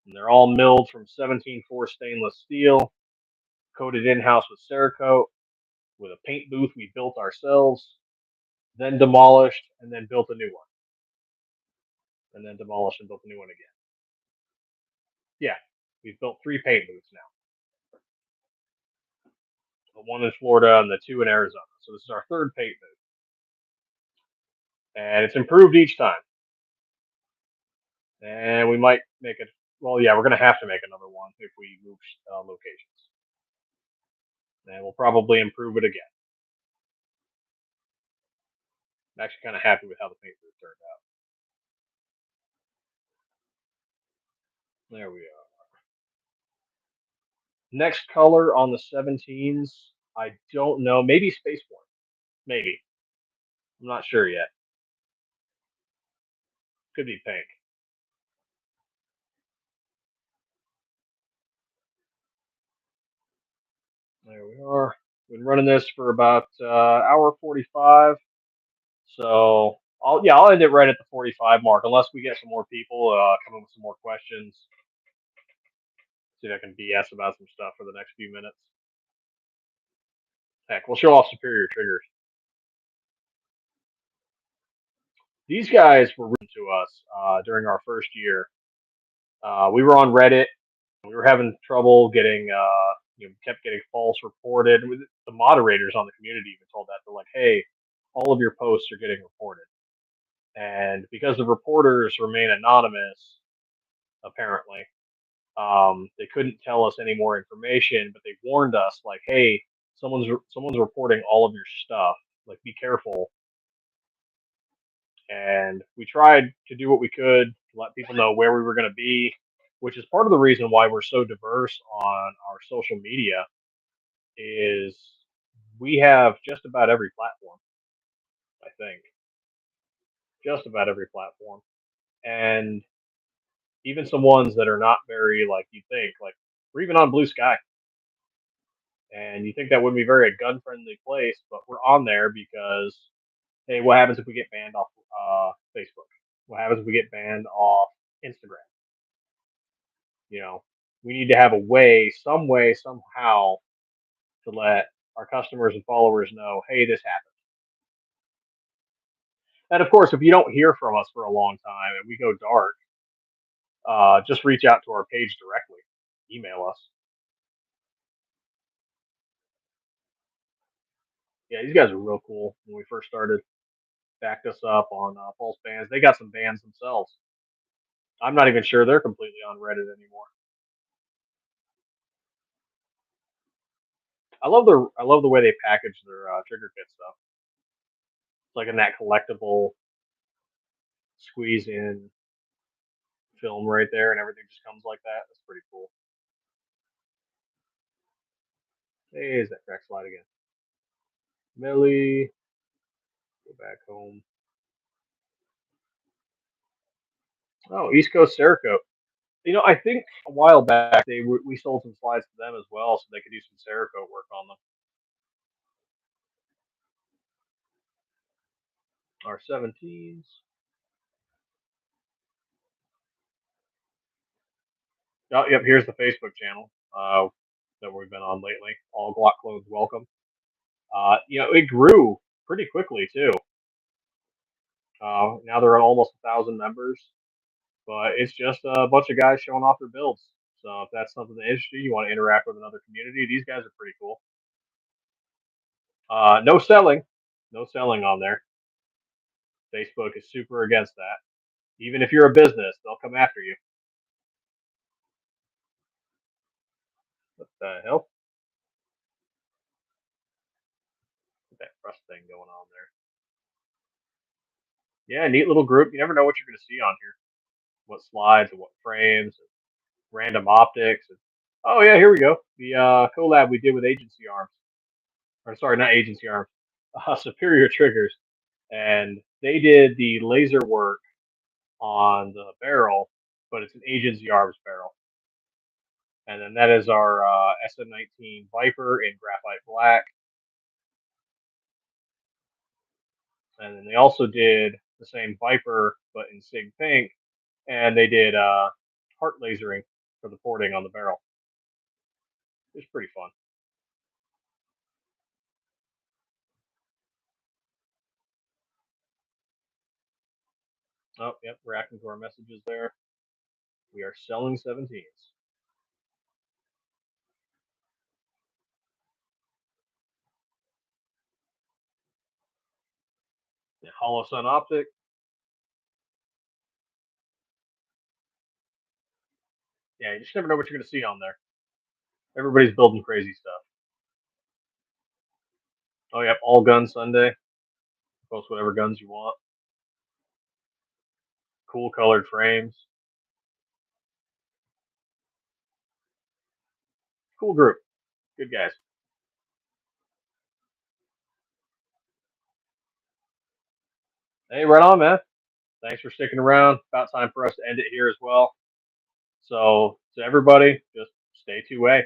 A: And they're all milled from 17.4 stainless steel, coated in-house with Cerakote, with a paint booth we built ourselves, then demolished, and then built a new one. And then demolished and built a new one again. Yeah, we've built 3 paint booths now. The one in Florida and the 2 in Arizona. So this is our 3rd paint booth. And it's improved each time. And we might make it. Well, yeah, we're going to have to make another one if we move locations. and we'll probably improve it again. I'm actually kind of happy with how the paint booth turned out. There we are. Next color on the 17s, I don't know. Maybe Spaceport. Maybe. I'm not sure yet. Could be pink. There we are. Been running this for about hour 45. So I'll end it right at the 45 mark, unless we get some more people coming with some more questions. See if I can BS about some stuff for the next few minutes. Heck, we'll show off superior triggers. These guys were written to us during our first year. We were on Reddit. We were having trouble getting, kept getting false reported. The moderators on the community even told that they're like, "Hey, all of your posts are getting reported," and because the reporters remain anonymous, apparently, they couldn't tell us any more information. But they warned us, like, "Hey, someone's reporting all of your stuff. Like, be careful." And we tried to do what we could to let people know where we were going to be, which is part of the reason why we're so diverse on our social media. Is we have just about every platform, I think, just about every platform, and even some ones that are not very like you think, like we're even on Blue Sky, and you think that wouldn't be very a gun friendly place, but we're on there because hey, what happens if we get banned off Facebook? What happens if we get banned off Instagram? You know, we need to have a way, somehow, to let our customers and followers know, hey, this happened. And of course, if you don't hear from us for a long time and we go dark, just reach out to our page directly. Email us. Yeah, these guys are real cool. When we first started, backed us up on false bans. They got some bans themselves. I'm not even sure they're completely on Reddit anymore. I love the way they package their trigger kit stuff. It's like in that collectible squeeze in film right there, and everything just comes like that. That's pretty cool. Hey, is that crack slide again? Millie, go back home. Oh, East Coast Cerakote. I think a while back we sold some slides to them as well, so they could do some Cerakote work on them. Our 17s. Oh, yep. Here's the Facebook channel that we've been on lately. All Glock clones welcome. It grew pretty quickly too. Now they're at almost 1,000 members, but it's just a bunch of guys showing off their builds. So if that's something that interests you, you want to interact with another community, these guys are pretty cool. No selling, no selling on there. Facebook is super against that. Even if you're a business, they'll come after you. What the hell? What's that rust thing going on there? Yeah, neat little group. You never know what you're going to see on here. What slides and what frames and random optics. Oh yeah, here we go. The collab we did with Agency Arms. Or sorry, not Agency Arms. Superior Triggers. And they did the laser work on the barrel, but it's an Agency Arms barrel. And then that is our SN19 Viper in graphite black. And then they also did the same Viper, but in Sig Pink, and they did heart lasering for the porting on the barrel. It's pretty fun. Oh, yep, reacting to our messages there. We are selling 17s. Yeah, Hollow Sun Optic. Yeah, you just never know what you're going to see on there. Everybody's building crazy stuff. Oh, yep, all gun Sunday. Post whatever guns you want. Cool colored frames. Cool group. Good guys. Hey, right on, man. Thanks for sticking around. About time for us to end it here as well. So, to everybody, just stay 2A.